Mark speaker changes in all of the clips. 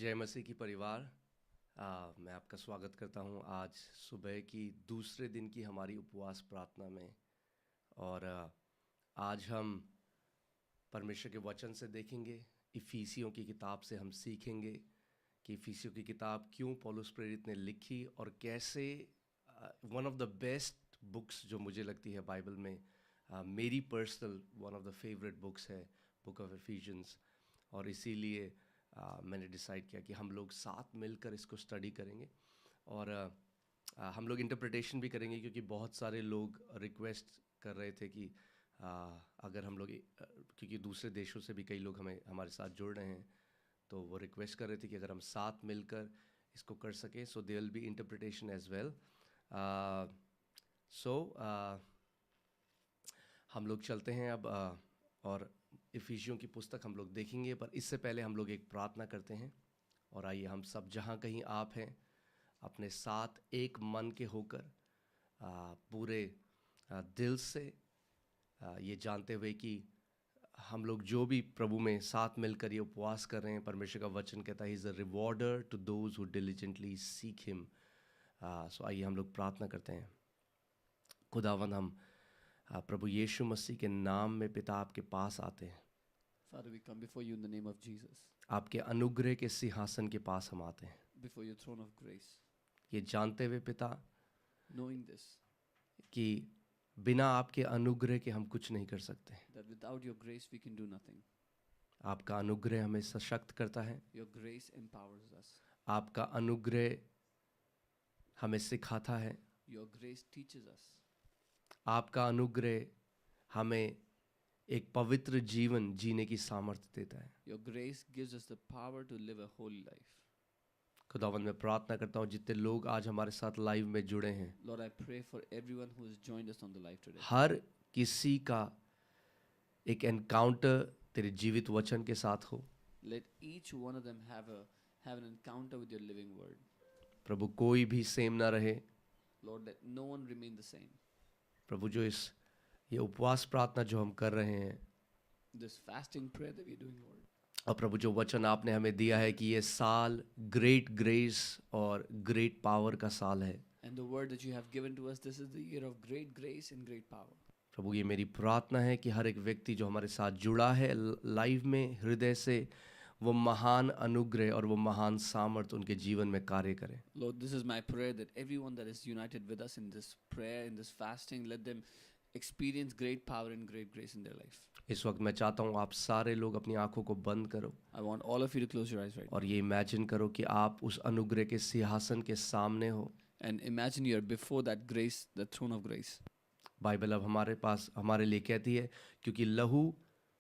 Speaker 1: जय मसीह की परिवार। मैं आपका स्वागत करता हूं आज सुबह की दूसरे दिन की हमारी उपवास प्रार्थना में। और आज हम परमेश्वर के वचन से देखेंगे, इफिसियों की किताब से हम सीखेंगे कि इफिसियों की किताब क्यों पौलुस प्रेरित ने लिखी और कैसे one of the best books जो मुझे लगती है बाइबल में, मेरी personal one of the favourite books है बुक ऑफ एफिशियंस। और इसीलिए मैंने डिसाइड किया कि हम लोग साथ मिलकर इसको स्टडी करेंगे और हम लोग इंटरप्रिटेशन भी करेंगे, क्योंकि बहुत सारे लोग रिक्वेस्ट कर रहे थे कि अगर हम लोग क्योंकि दूसरे देशों से भी कई लोग हमारे साथ जुड़ रहे हैं, तो वो रिक्वेस्ट कर रहे थे कि अगर हम साथ मिलकर इसको कर सकें, so there will be interpretation as well. हम लोग चलते हैं अब और इफिसियों की पुस्तक हम लोग देखेंगे, पर इससे पहले हम लोग एक प्रार्थना करते हैं। और आइए हम सब जहाँ कहीं आप हैं अपने साथ एक मन के होकर पूरे दिल से ये जानते हुए कि हम लोग जो भी प्रभु में साथ मिलकर ये उपवास कर रहे हैं, परमेश्वर का वचन कहता है he is a rewarder to those who diligently seek him. So आइए हम लोग प्रार्थना करते हैं। खुदावंद, हम प्रभु यीशु मसीह के नाम में पिता आपके पास आते हैं।
Speaker 2: Father, we come before you in the name of Jesus,
Speaker 1: आपके अनुग्रह के सिंहासन के पास हम आते हैं,
Speaker 2: before your throne of grace,
Speaker 1: ये जानते हुए पिता
Speaker 2: knowing this,
Speaker 1: कि बिना आपके अनुग्रह के हम कुछ नहीं कर सकते।
Speaker 2: that without your grace we can do nothing.
Speaker 1: आपका अनुग्रह हमें सशक्त करता है,
Speaker 2: Your grace empowers us.
Speaker 1: आपका अनुग्रह हमें सिखाता है,
Speaker 2: Your grace teaches us.
Speaker 1: आपका अनुग्रह हमें एक पवित्र जीवन जीने की सामर्थ्य देता है।
Speaker 2: Your grace gives us the power to live a holy life.
Speaker 1: खुदावंद, मैं प्रार्थना करता हूँ जितने लोग आज हमारे साथ लाइव में जुड़े हैं,
Speaker 2: Lord, I pray for everyone who has joined us on the live today.
Speaker 1: हर किसी का एक एनकाउंटर तेरे जीवित वचन के साथ हो।
Speaker 2: Let each one of them have an encounter with your living word.
Speaker 1: प्रभु, कोई भी सेम ना रहे।
Speaker 2: Lord, let no one remain the same.
Speaker 1: प्रभु, जो ये उपवास प्रार्थना जो हम कर रहे हैं,
Speaker 2: This fasting prayer that we're doing, Lord.
Speaker 1: और प्रभु जो वचन आपने हमें दिया है कि ये साल ग्रेट ग्रेस और ग्रेट पावर का साल है,
Speaker 2: And the word that you have given to us, this is the year of great grace and great power.
Speaker 1: प्रभु ये मेरी प्रार्थना है कि हर एक व्यक्ति जो हमारे साथ जुड़ा है लाइव में हृदय से, वो महान अनुग्रह और वो महान सामर्थ्य उनके जीवन में कार्य करे।
Speaker 2: Lord, this is my prayer that everyone that is united with us in this prayer, in this fasting, let them experience great power and great grace in their life.
Speaker 1: इस वक्त मैं चाहता हूँ आप सारे लोग अपनी आंखों को बंद करो
Speaker 2: I want all of you to close your eyes right now
Speaker 1: और ये इमेजिन करो कि आप उस अनुग्रह के सिंहासन के सामने हो।
Speaker 2: and imagine you're before that grace, the throne of grace.
Speaker 1: Bible अब हमारे लिए कहती है, क्योंकि लहू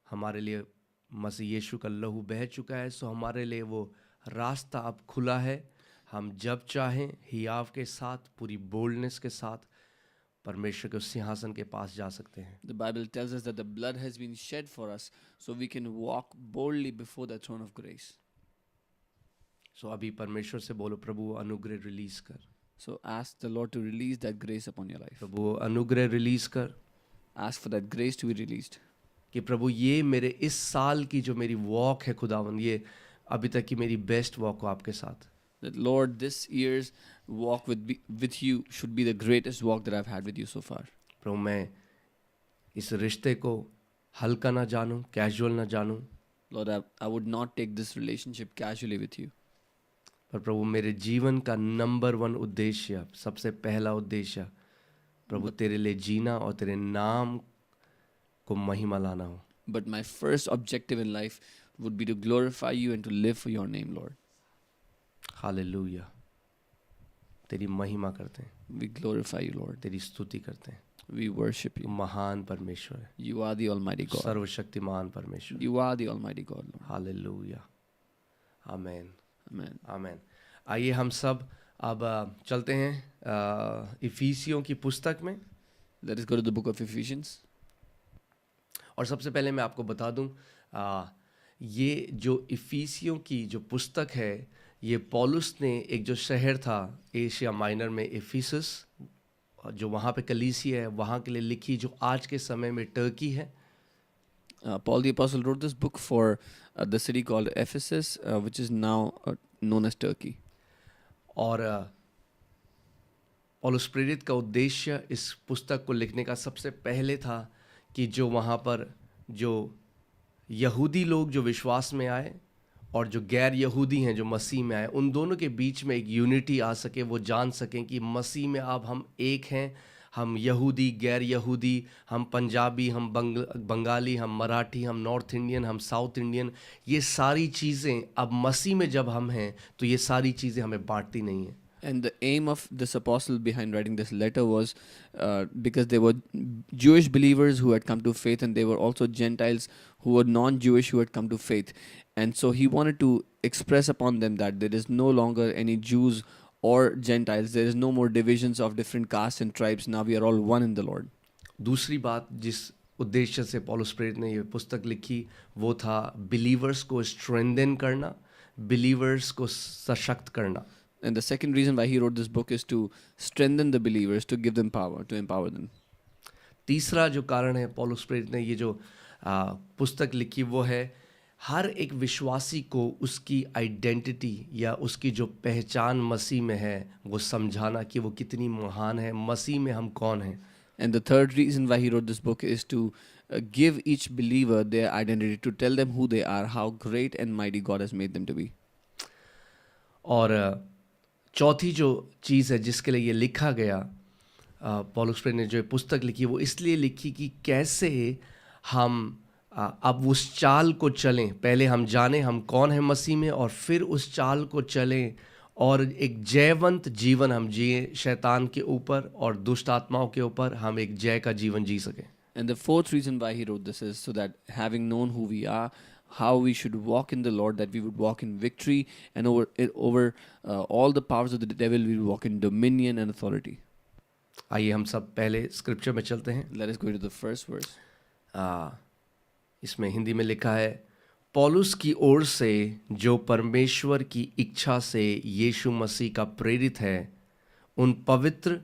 Speaker 1: हमारे लिए, मसीह यीशु का लहू बह चुका है, सो हमारे लिए वो रास्ता अब खुला है। हम जब चाहें हियाव के साथ, पूरी बोल्डनेस के साथ परमेश्वर के सिंहासन के पास जा सकते हैं।
Speaker 2: The Bible tells us that the blood has been shed for us so we can walk boldly before the throne of grace.
Speaker 1: सो अभी परमेश्वर से बोलो, प्रभु अनुग्रह रिलीज कर,
Speaker 2: So ask the Lord to release that grace upon your life.
Speaker 1: प्रभु अनुग्रह release कर,
Speaker 2: Ask for that grace to be released.
Speaker 1: कि प्रभु ये मेरे इस साल की जो मेरी वॉक है खुदावन, ये अभी तक की मेरी बेस्ट वॉक हो आपके साथ।
Speaker 2: That Lord, this year's walk with you should be the greatest walk that I've had with you so far.
Speaker 1: प्रभु मैं इस रिश्ते को हल्का ना जानूं, कैजुअल ना जानूं,
Speaker 2: Lord, I would not take this relationship casually with you.
Speaker 1: पर प्रभु मेरे जीवन का नंबर 1 उद्देश्य, सबसे पहला उद्देश्य प्रभु तेरे लिए जीना और तेरे नाम को महिमा लाना हो।
Speaker 2: But my first objective in life would be to glorify you and to live for your name, Lord.
Speaker 1: Hallelujah, तेरी महिमा करते हैं,
Speaker 2: We glorify you, Lord.
Speaker 1: तेरी स्तुति करते हैं।
Speaker 2: We worship you.
Speaker 1: महान परमेश्वर है,
Speaker 2: You are the Almighty God.
Speaker 1: सर्वशक्तिमान परमेश्वर।
Speaker 2: You are the Almighty God, Lord.
Speaker 1: Hallelujah, amen,
Speaker 2: Amen.
Speaker 1: आमेन। आइए हम सब अब चलते हैं इफिसियों की पुस्तक में।
Speaker 2: Let us go to the book of Ephesians.
Speaker 1: और सबसे पहले मैं आपको बता दूं, ये जो इफिसियों की जो पुस्तक है, ये पौलुस ने एक जो शहर था एशिया माइनर में, इफिसस, जो वहाँ पे कलीसिया है, वहाँ के लिए लिखी, जो आज के समय में टर्की है।
Speaker 2: Paul the Apostle wrote this book for the city called Ephesus, which is now known as Turkey.
Speaker 1: और पौलुस प्रेरित का उद्देश्य इस पुस्तक को लिखने का सबसे पहले था कि जो वहाँ पर जो यहूदी लोग जो विश्वास में आए और जो गैर यहूदी हैं जो मसीह में आए, उन दोनों के बीच में एक यूनिटी आ सके, वो जान सकें कि मसीह में अब हम एक हैं। हम यहूदी, गैर यहूदी, हम पंजाबी, हम बंगाली, हम मराठी, हम नॉर्थ इंडियन, हम साउथ इंडियन, ये सारी चीज़ें अब मसीह में जब हम हैं तो ये सारी चीज़ें हमें बांटती नहीं हैं।
Speaker 2: And the aim of this apostle behind writing this letter was because they were Jewish believers who had come to faith, and they were also Gentiles who were non-Jewish who had come to faith. And so he wanted to express upon them that there is no longer any Jews or Gentiles. There is no more divisions of different castes and tribes. Now we are all one in the Lord.
Speaker 1: दूसरी बात जिस उद्देश्य से पौलुस प्रेरित ने ये पुस्तक लिखी वो था बिलीवर्स को स्ट्रेंथन करना, बिलीवर्स को सशक्त करना।
Speaker 2: And the second reason why he wrote this book is to strengthen the believers, to give them power, to empower them.
Speaker 1: तीसरा जो कारण है पौलुस प्रेरित ने ये जो पुस्तक लिखी वो है हर एक विश्वासी को उसकी आइडेंटिटी या उसकी जो पहचान मसीह में है वो समझाना कि वो कितनी महान है, मसीह में हम कौन हैं।
Speaker 2: And the third reason why he wrote this book is to give each believer their identity, to tell them who they are, how great and mighty God has made them to be.
Speaker 1: और चौथी जो चीज़ है जिसके लिए ये लिखा गया, पौलुस प्रेरित ने जो पुस्तक लिखी वो इसलिए लिखी कि कैसे हम अब उस चाल को चलें। पहले हम जानें हम कौन है मसीह में, और फिर उस चाल को चलें और एक जयवंत जीवन हम जिए, शैतान के ऊपर और दुष्ट आत्माओं के ऊपर हम एक जय का जीवन जी सकें।
Speaker 2: And the fourth reason why he wrote this is so that having known who we are, how we should walk in the Lord, that we would walk in victory, and over all the powers of the devil, we will walk in dominion and authority.
Speaker 1: आइए हम सब पहले scripture में चलते हैं।
Speaker 2: Let us go to the first verse.
Speaker 1: इसमें हिंदी में लिखा है, पौलुस की ओर से जो परमेश्वर की इच्छा से यीशु मसीह का प्रेरित है, उन पवित्र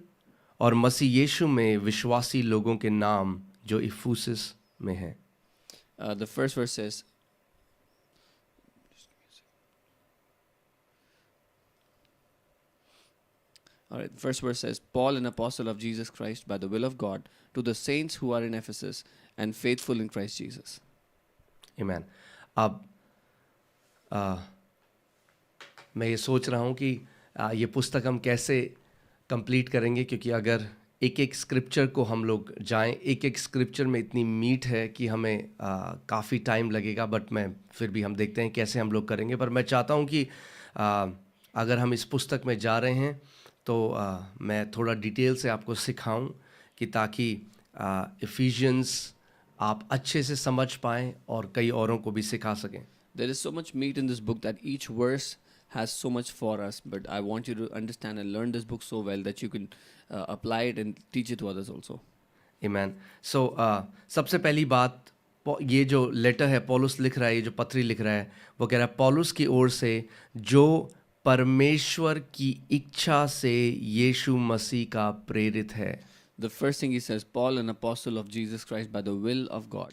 Speaker 1: और मसीह यीशु में विश्वासी लोगों के नाम जो इफुसस में हैं।
Speaker 2: The first verse says, all right, the first verse says, Paul, an apostle of Jesus Christ by the will of God, to the saints who are in Ephesus and faithful in Christ Jesus.
Speaker 1: Amen. अब मैं ये सोच रहा हूँ कि ये पुस्तक हम कैसे कंप्लीट करेंगे, क्योंकि अगर एक एक स्क्रिप्चर को हम लोग जाएं, एक एक स्क्रिप्चर में इतनी मीट है कि हमें काफ़ी टाइम लगेगा, बट मैं फिर भी हम देखते हैं कैसे हम लोग करेंगे। पर मैं चाहता हूँ कि अगर हम इस पुस्तक में जा रहे हैं तो मैं थोड़ा डिटेल से आपको सिखाऊं कि ताकि इफिशियंस आप अच्छे से समझ पाएं और कई औरों को भी सिखा सकें।
Speaker 2: There is so much meat in this book that each verse has so much for us, but I want you to understand and learn this book so well that you can apply it and teach it to others also.
Speaker 1: Amen. So सबसे पहली बात, ये जो letter है पौलुस लिख रहा है, ये जो पत्री लिख रहा है, वो कह रहा है पौलुस की ओर से जो परमेश्वर की इच्छा से यीशु मसीह का प्रेरित है।
Speaker 2: The first thing he says, Paul, an apostle of Jesus Christ by the will of God.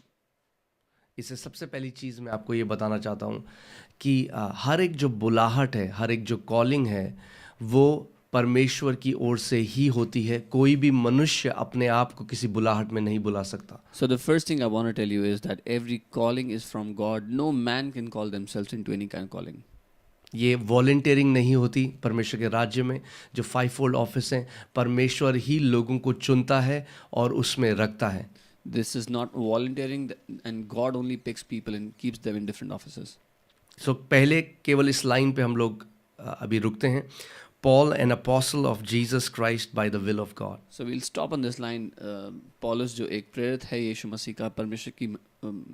Speaker 1: इससे सबसे पहली चीज़ मैं आपको ये बताना चाहता हूँ कि हर एक जो बुलाहट है, हर एक जो कॉलिंग है, वो परमेश्वर की ओर से ही होती है। कोई भी मनुष्य अपने आप को किसी बुलाहट में नहीं बुला सकता।
Speaker 2: So the first thing I want to tell you is that every calling is from God. No man can call themselves into any kind of calling.
Speaker 1: ये वॉलंटियरिंग नहीं होती परमेश्वर के राज्य में। जो 5-fold ऑफिस हैं, परमेश्वर ही लोगों को चुनता है और उसमें रखता है।
Speaker 2: This is not volunteering, and God only picks people and keeps them in different offices.
Speaker 1: So पहले केवल इस लाइन पे हम लोग अभी रुकते हैं, Paul, an apostle of Jesus Christ by the will of God.
Speaker 2: So we'll stop on this line. Paulus जो एक प्रेरित है यीशु मसीह का परमेश्वर की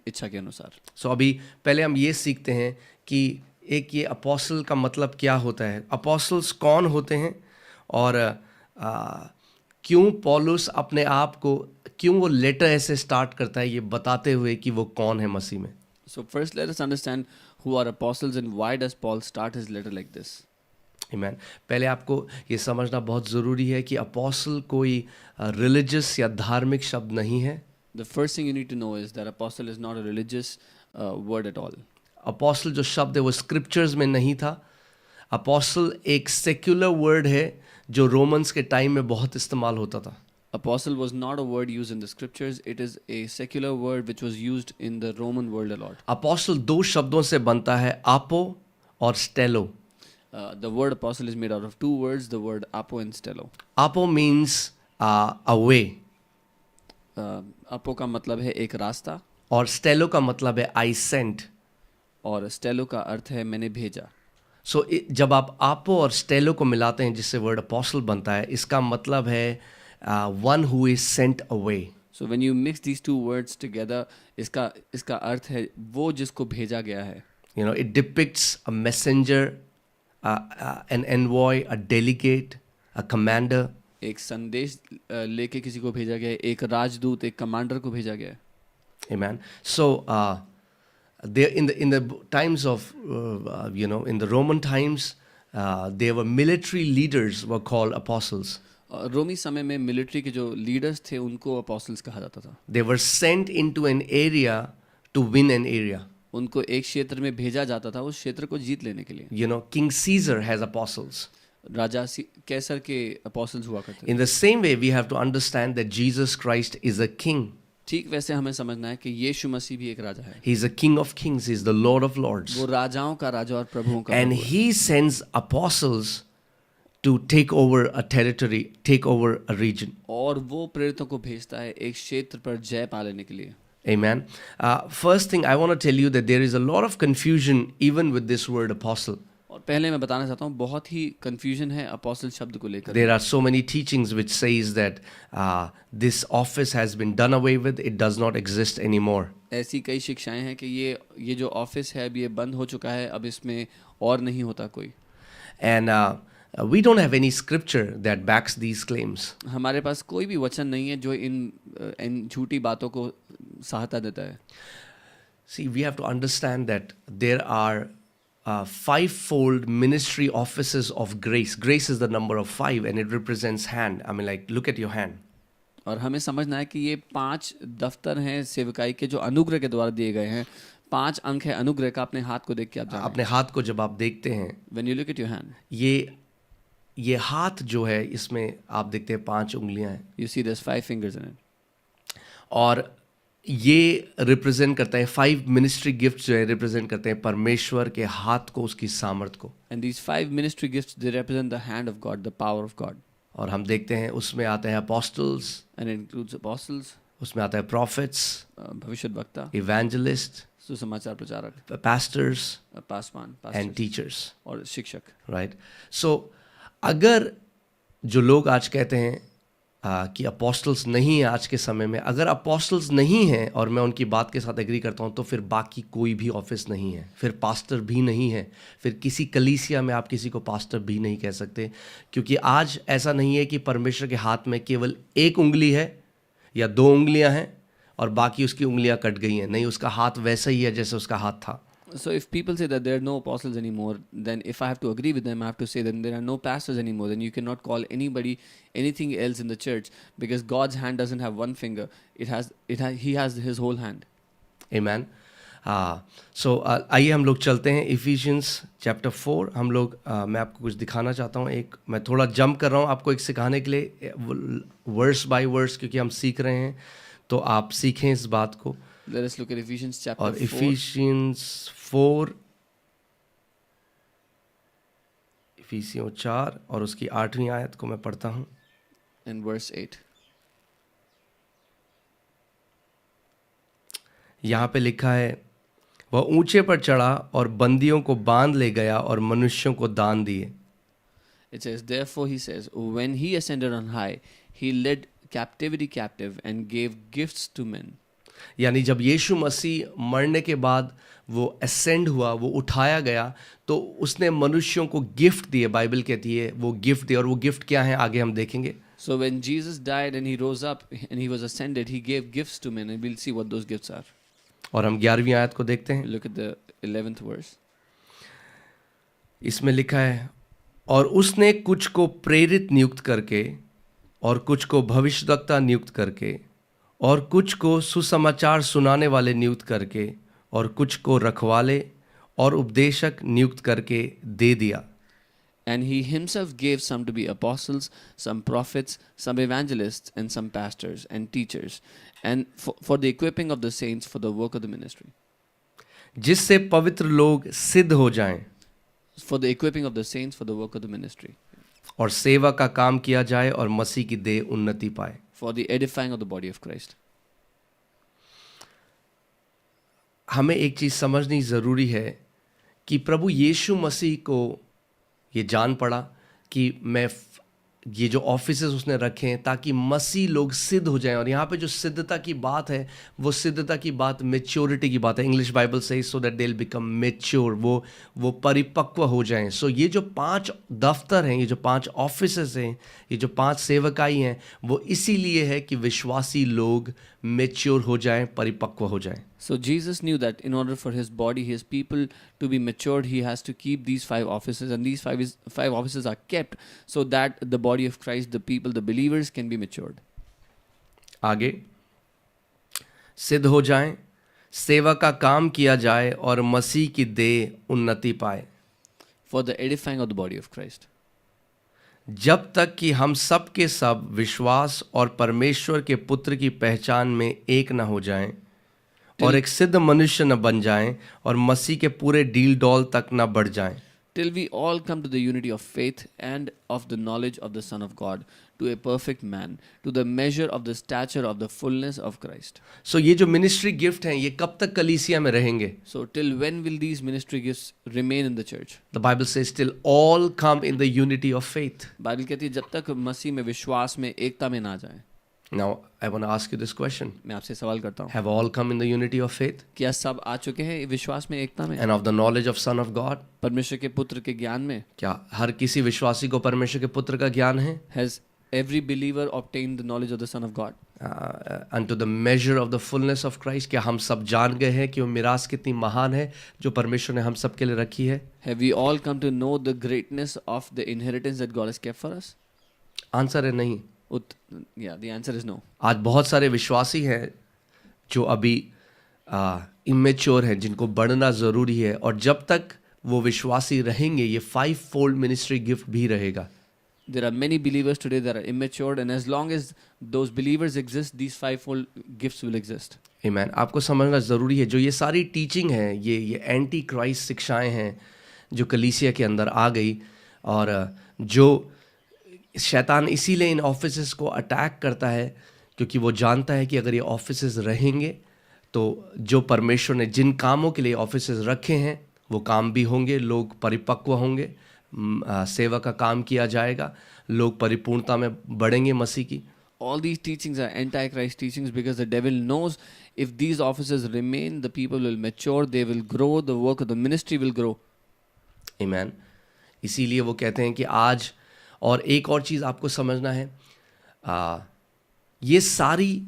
Speaker 2: इच्छा के अनुसार।
Speaker 1: So अभी पहले हम ये सीखते हैं कि एक ये अपोस्टल का मतलब क्या होता है, अपोस्टल्स कौन होते हैं, और क्यों पौलुस अपने आप को, क्यों वो लेटर ऐसे स्टार्ट करता है ये बताते हुए कि वो कौन है मसीह में।
Speaker 2: So first let us understand who are apostles and why does Paul start his letter like this.
Speaker 1: Amen. पहले आपको ये समझना बहुत ज़रूरी है कि अपोस्टल कोई रिलीजियस या धार्मिक शब्द नहीं है।
Speaker 2: The first thing you need to know is that apostle is not a religious word at all.
Speaker 1: Apostle जो शब्द है वो स्क्रिप्चर्स में नहीं था। अपोस्टल एक सेक्युलर वर्ड है जो रोमन्स के टाइम में बहुत इस्तेमाल होता था.
Speaker 2: Apostle was not a word used in the scriptures. It is a secular word which was used in the Roman world a lot.
Speaker 1: Apostle दो शब्दों से बनता है, आपो और स्टेलो.
Speaker 2: The word apostle is made out of two words, the word apo and stello.
Speaker 1: आपो means a way
Speaker 2: Apo का मतलब है एक रास्ता
Speaker 1: और स्टेलो का मतलब है I sent.
Speaker 2: और stello का अर्थ है मैंने भेजा.
Speaker 1: सो जब आप आपो और स्टेलो को मिलाते हैं जिससे वर्ड अपोस्टल बनता है, इसका मतलब है one who is sent away.
Speaker 2: So when you mix these two words together, इसका अर्थ है वो जिसको भेजा गया है.
Speaker 1: You know, it depicts a messenger, an envoy, a delegate, a commander.
Speaker 2: एक संदेश लेके किसी को भेजा गया है, एक राजदूत, एक कमांडर को भेजा गया है.
Speaker 1: Amen. So there in the times of in the Roman times, there were military leaders were called apostles.
Speaker 2: रोमी समय में मिलिट्री के जो लीडर्स थे उनको apostles कहा जाता था.
Speaker 1: They were sent into an area to win an area.
Speaker 2: उनको एक क्षेत्र में भेजा जाता था उस क्षेत्र को जीत लेने के लिए.
Speaker 1: You know, King Caesar has apostles.
Speaker 2: राजा कैसर के apostles हुआ करते थे.
Speaker 1: In the same way, we have to understand that Jesus Christ is a king.
Speaker 2: ठीक वैसे हमें समझना है कि यीशु मसीह भी एक राजा है.
Speaker 1: He is a king of kings. He is the Lord of lords.
Speaker 2: वो राजाओं का राजा और प्रभुओं का
Speaker 1: And
Speaker 2: प्रभु है.
Speaker 1: he sends apostles to take over a territory, take over a region.
Speaker 2: और वो प्रेरितों को भेजता है एक क्षेत्र पर जय पा लेने के लिए.
Speaker 1: Amen. First thing I want to tell you that there is a lot of confusion even with this word apostle.
Speaker 2: और पहले मैं बताना चाहता हूँ बहुत ही confusion है apostle शब्द को लेकर.
Speaker 1: There are so many teachings which says that this office has been done away with. It does not exist anymore.
Speaker 2: ऐसी कई शिक्षाएं हैं कि ये जो ऑफिस है अब ये बंद हो चुका है, अब इसमें और नहीं होता कोई.
Speaker 1: And we don't have any scripture that backs these claims.
Speaker 2: हमारे पास कोई भी वचन नहीं है जो इन झूठी बातों को सहायता देता है.
Speaker 1: See, we have to understand that there are fivefold ministry offices of grace. Grace is the number of 5 and it represents hand. I mean, like, look at your hand.
Speaker 2: और हमें समझना है कि ये 5 दफ्तर हैं सेवकाई के जो अनुग्रह के द्वारा दिए गए हैं. 5 अंक है अनुग्रह का. अपने हाथ को देख के आप जानें.
Speaker 1: अपने हाथ को जब आप देखते हैं,
Speaker 2: When you look at your hand,
Speaker 1: ये हाथ जो है इसमें आप देखते हैं 5 उंगलियां हैं.
Speaker 2: you see there's 5 fingers in it.
Speaker 1: और ये रिप्रेजेंट करता है 5 मिनिस्ट्री गिफ्ट जो है रिप्रेजेंट करते हैं परमेश्वर के हाथ को, उसकी सामर्थ को.
Speaker 2: And these 5 ministry gifts, they represent the hand of God, the power of God.
Speaker 1: और हम देखते हैं उसमें आता है apostles,
Speaker 2: And it includes apostles,
Speaker 1: उसमें आता है prophets,
Speaker 2: भविष्यद्वक्ता,
Speaker 1: evangelists,
Speaker 2: सुसमाचार प्रचारक,
Speaker 1: pastors
Speaker 2: पासवान,
Speaker 1: and teachers,
Speaker 2: और शिक्षक.
Speaker 1: right? So अगर जो लोग आज कहते हैं कि apostles नहीं है आज के समय में, अगर apostles नहीं हैं और मैं उनकी बात के साथ एग्री करता हूँ, तो फिर बाकी कोई भी ऑफिस नहीं है, फिर पास्टर भी नहीं है, फिर किसी कलीसिया में आप किसी को पास्टर भी नहीं कह सकते. क्योंकि आज ऐसा नहीं है कि परमेश्वर के हाथ में केवल 1 उंगली है या 2 उंगलियां हैं और बाकी उसकी उंगलियां कट गई हैं. नहीं, उसका हाथ वैसा ही है जैसे उसका हाथ था.
Speaker 2: So if people say that there are no apostles anymore, then if I have to agree with them, I have to say that there are no pastors anymore. Then you cannot call anybody anything else in the church, because God's hand doesn't have one finger. He has his whole hand.
Speaker 1: Amen. So आइए हम लोग चलते हैं Ephesians chapter 4. हम लोग मैं आपको कुछ दिखाना चाहता हूँ. मैं थोड़ा जंप कर रहा हूँ आपको एक सिखाने के लिए, वर्स बाय वर्स, क्योंकि हम सीख रहे हैं, तो आप सीखें इस बात को.
Speaker 2: Let us look at Ephesians chapter
Speaker 1: और
Speaker 2: 4.
Speaker 1: Ephesians 4, इफिसियों 4 और उसकी 8वीं आयत को मैं पढ़ता हूँ.
Speaker 2: And verse 8.
Speaker 1: यहाँ पे लिखा है, वह ऊंचे पर चढ़ा और बंदियों को बांध ले गया और मनुष्यों को दान दिए.
Speaker 2: It says, therefore he says, when he ascended on high, he led captivity captive and gave gifts to men.
Speaker 1: यानी जब यीशु मसीह मरने के बाद वो असेंड हुआ, वो उठाया गया, तो उसने मनुष्यों को गिफ्ट दिए. बाइबल कहती है वो गिफ्ट दिए, और वो गिफ्ट क्या है आगे हम देखेंगे.
Speaker 2: So when Jesus died and he rose up and he was ascended, he gave gifts to men, and we'll see what those gifts are.
Speaker 1: और हम 11वीं आयत को देखते हैं.
Speaker 2: Look at the 11th verse.
Speaker 1: इसमें लिखा है, और उसने कुछ को प्रेरित नियुक्त करके, और कुछ को भविष्यद्वक्ता नियुक्त करके, और कुछ को सुसमाचार सुनाने वाले नियुक्त करके, और कुछ को रखवाले और उपदेशक नियुक्त करके दे दिया.
Speaker 2: And he himself gave some to be apostles, some prophets, some evangelists, and some pastors and teachers, and for the equipping of the saints for the work of the ministry.
Speaker 1: जिससे पवित्र लोग सिद्ध हो जाएं
Speaker 2: For the equipping of the saints for the work of the ministry.
Speaker 1: और सेवा का काम किया जाए और मसीह की देह उन्नति पाए.
Speaker 2: For the edifying of the body of Christ.
Speaker 1: हमें एक चीज़ समझनी ज़रूरी है कि प्रभु यीशु मसीह को ये जान पड़ा कि ये जो ऑफिसेस उसने रखे हैं ताकि मसीह लोग सिद्ध हो जाएं. और यहाँ पे जो सिद्धता की बात है वो सिद्धता की बात मैच्योरिटी की बात है. इंग्लिश बाइबल से so that they will become mature, वो परिपक्व हो जाएं. सो ये जो 5 दफ्तर हैं, ये जो 5 ऑफिसेस हैं, ये जो 5 सेवकाई हैं, वो इसीलिए है कि विश्वासी लोग मैच्योर हो जाएं, परिपक्व हो जाएं.
Speaker 2: So Jesus knew that in order for his body, his people to be matured, he has to keep these 5 offices, and these five offices are kept so that the body of Christ, the people, the believers can be matured.
Speaker 1: आगे सिद्ध हो जाएं, सेवा का काम किया जाए और मसीह की देह उन्नति पाए.
Speaker 2: For the edifying of the body of Christ.
Speaker 1: जब तक कि हम सब के सब विश्वास और परमेश्वर के पुत्र की पहचान में एक न हो जाएं और एक सिद्ध मनुष्य न बन जाएं और मसीह के पूरे डील डॉल तक न बढ़ जाएं.
Speaker 2: Till we all come to the unity of faith and of the knowledge of the Son of God, to a perfect man, to the measure of the stature of the fullness of Christ.
Speaker 1: So ये जो ministry gift हैं ये कब तक कलीसिया में रहेंगे?
Speaker 2: So till when will these ministry gifts remain in the church?
Speaker 1: The Bible says till all come in the unity of faith.
Speaker 2: Bible कहती है जब तक मसीह में विश्वास में एकता में ना जाए.
Speaker 1: Now I want to ask you this question.
Speaker 2: मैं आपसे सवाल करता हूँ,
Speaker 1: Have all come in the unity of faith
Speaker 2: क्या सब आ चुके हैं विश्वास में, एकता में,
Speaker 1: and of the knowledge of Son of God?
Speaker 2: परमेश्वर के पुत्र के ज्ञान में?
Speaker 1: क्या हर किसी विश्वासी को परमेश्वर के पुत्र का ज्ञान है?
Speaker 2: Has every believer obtained the knowledge of the Son of God?
Speaker 1: Unto the measure of the fullness of Christ. क्या हम सब जान गए हैं कि वो मिरास कितनी महान है जो परमेश्वर ने हम सब के लिए रखी है?
Speaker 2: Have we all come to know the greatness of the inheritance that God has kept for us?
Speaker 1: Answer है नहीं.
Speaker 2: Yeah, the answer is no.
Speaker 1: आज बहुत सारे विश्वासी हैं जो अभी इमेच्योर हैं, जिनको बढ़ना ज़रूरी है. और जब तक वो विश्वासी रहेंगे ये 5-fold मिनिस्ट्री गिफ्ट भी रहेगा.
Speaker 2: There are many believers today that are immature, and as long as those believers exist, these 5-fold gifts will exist.
Speaker 1: Amen. आपको समझना ज़रूरी है जो ये सारी टीचिंग है, ये एंटी क्राइस्ट शिक्षाएं हैं जो कलीसिया के अंदर आ गई, और जो शैतान इसीलिए इन ऑफिसेस को अटैक करता है क्योंकि वो जानता है कि अगर ये ऑफिसेस रहेंगे तो जो परमेश्वर ने जिन कामों के लिए ऑफिसेस रखे हैं वो काम भी होंगे, लोग परिपक्व होंगे, सेवा का काम किया जाएगा, लोग परिपूर्णता में बढ़ेंगे मसीह की.
Speaker 2: All these teachings are anti-Christ teachings because the devil knows if these offices remain, the people will mature, they will grow, the work of the ministry will grow.
Speaker 1: Amen. इसीलिए वो कहते हैं कि आज, और एक और चीज़ आपको समझना है, ये सारी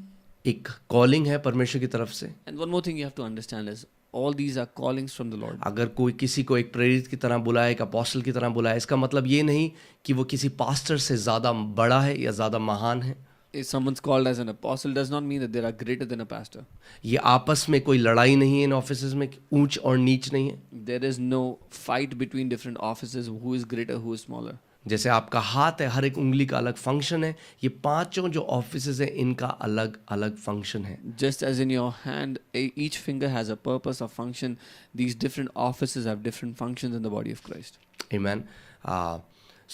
Speaker 1: एक कॉलिंग है परमेश्वर की तरफ से.
Speaker 2: And one more thing you have to understand is all these are callings from the Lord.
Speaker 1: अगर कोई किसी को एक प्रेरित की तरह बुलाए, एक अपोस्टल की तरह बुलाए, इसका मतलब ये नहीं कि वो किसी पास्टर से ज़्यादा बड़ा है या ज़्यादा महान है.
Speaker 2: If someone's called as an apostle does not mean that they are greater than a pastor.
Speaker 1: ये आपस में कोई लड़ाई नहीं है इन ऑफिसेज में, ऊंच और नीच नहीं है.
Speaker 2: There is no fight between different offices, who is greater, who is smaller.
Speaker 1: जैसे आपका हाथ है, हर एक उंगली का अलग फंक्शन है, ये 5 जो ऑफिसेज हैं इनका अलग अलग फंक्शन है.
Speaker 2: Just as in your hand, each finger has a purpose or function, these different offices have different functions in the body of Christ.
Speaker 1: Amen.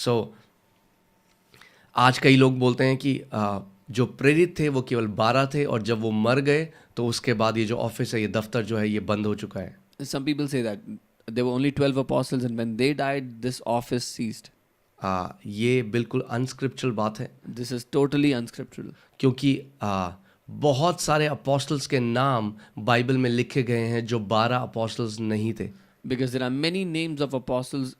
Speaker 1: So आज कई लोग बोलते हैं कि जो प्रेरित थे वो केवल 12 थे और जब वो मर गए तो उसके बाद ये जो ऑफिस है, ये दफ्तर जो है, ये बंद हो चुका है.
Speaker 2: Some people say that there were only 12 apostles and when they died, this office ceased.
Speaker 1: ये बिल्कुल अनस्क्रिप्चुरल बात है.
Speaker 2: This is totally unscriptural.
Speaker 1: क्योंकि बहुत सारे अपोस्टल्स के नाम बाइबल में लिखे गए हैं जो 12 अपोस्टल्स नहीं थे.
Speaker 2: Because there are many names of apostles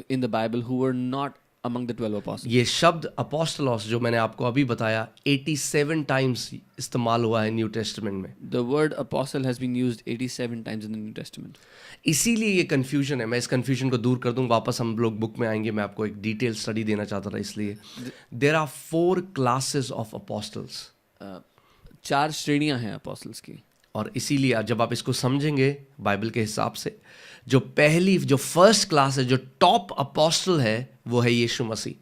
Speaker 2: in the Bible who were not among the 12 apostles.
Speaker 1: ये शब्द अपोस्टलोस जो मैंने आपको अभी बताया 87 टाइम्स इस्तेमाल हुआ है न्यू टेस्टामेंट में.
Speaker 2: The word apostle has been used 87 times in the New Testament.
Speaker 1: इसीलिए ये कन्फ्यूजन है. मैं इस कन्फ्यूजन को दूर कर दूं, वापस हम लोग बुक में आएंगे. मैं आपको एक डिटेल स्टडी देना चाहता था. इसलिए there are 4 classes of apostles.
Speaker 2: 4 श्रेणियां हैं apostles की.
Speaker 1: और इसीलिए जब आप इसको समझेंगे बाइबल के हिसाब से, जो फर्स्ट क्लास है, जो टॉप अपोस्टल है, वो है यीशु मसीह.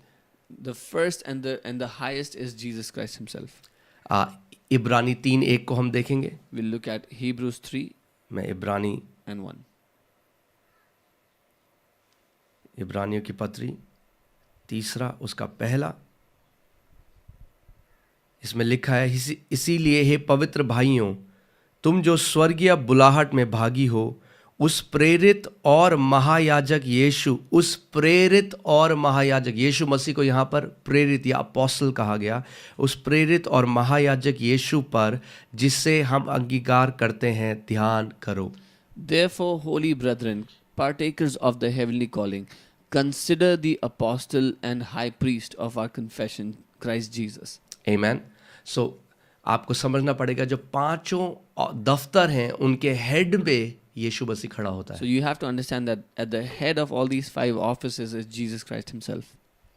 Speaker 2: The first and the highest is Jesus Christ himself.
Speaker 1: इब्रानी 3:1 को हम देखेंगे.
Speaker 2: We'll look at Hebrews 3
Speaker 1: मैं इब्रानी
Speaker 2: and 1.
Speaker 1: इब्रानियों की पत्री 3 उसका 1. इसमें लिखा है, इसीलिए हे पवित्र भाइयों, तुम जो स्वर्गीय बुलाहट में भागी हो, उस प्रेरित और महायाजक यीशु मसीह को यहाँ पर प्रेरित या अपोस्टल कहा गया, उस प्रेरित और महायाजक यीशु पर जिससे हम अंगीकार करते हैं ध्यान करो.
Speaker 2: Therefore, holy brethren, partakers of the heavenly calling, consider the apostle and high priest of our confession, Christ Jesus.
Speaker 1: Amen. So आपको समझना पड़ेगा, जो 5 दफ्तर हैं उनके हेड पे यीशु मसीह खड़ा होता है.
Speaker 2: So you have to understand that at the head of all these 5 offices is Jesus Christ himself.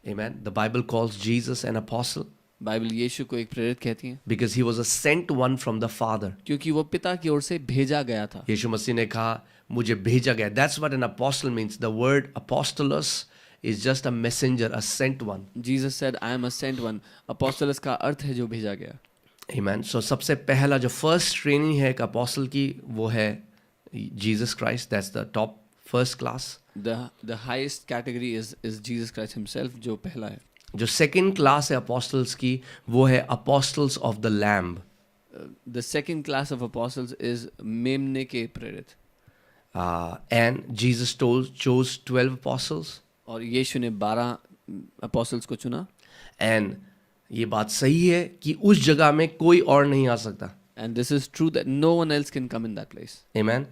Speaker 1: Amen. The Bible calls Jesus an apostle
Speaker 2: Bible यीशु को एक प्रेरित कहती है
Speaker 1: because he was a sent one from the Father.
Speaker 2: क्योंकि वो पिता की ओर से भेजा गया था.
Speaker 1: यीशु मसीह ने कहा मुझे भेजा गया. That's what an apostle means. The word apostolos is just a messenger, a sent one.
Speaker 2: Jesus said, I am a sent one. Apostolos का अर्थ है जो भेजा गया.
Speaker 1: Amen. So सबसे पहला जो फर्स्ट ट्रेनिंग है एक अपोस्टल की, वो है Jesus Christ. That's the top first class.
Speaker 2: The highest category is Jesus Christ himself, जो पहला है.
Speaker 1: जो सेकंड क्लास है अपोस्टल्स की, वो है apostles of the Lamb.
Speaker 2: The second class of apostles is मेमने के प्रेरित.
Speaker 1: And Jesus chose 12 apostles.
Speaker 2: और यीशु ने 12 apostles को चुना.
Speaker 1: And ये बात सही है कि उस जगह में कोई और नहीं आ सकता.
Speaker 2: And this is true that no one else can come in that place.
Speaker 1: Amen.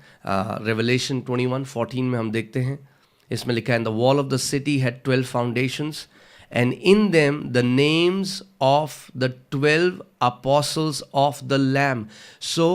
Speaker 1: Revelation 21:14 में हम देखते हैं, इसमें लिखा है, and the wall of the city had 12 foundations, and in them the names of the 12 apostles of the Lamb. So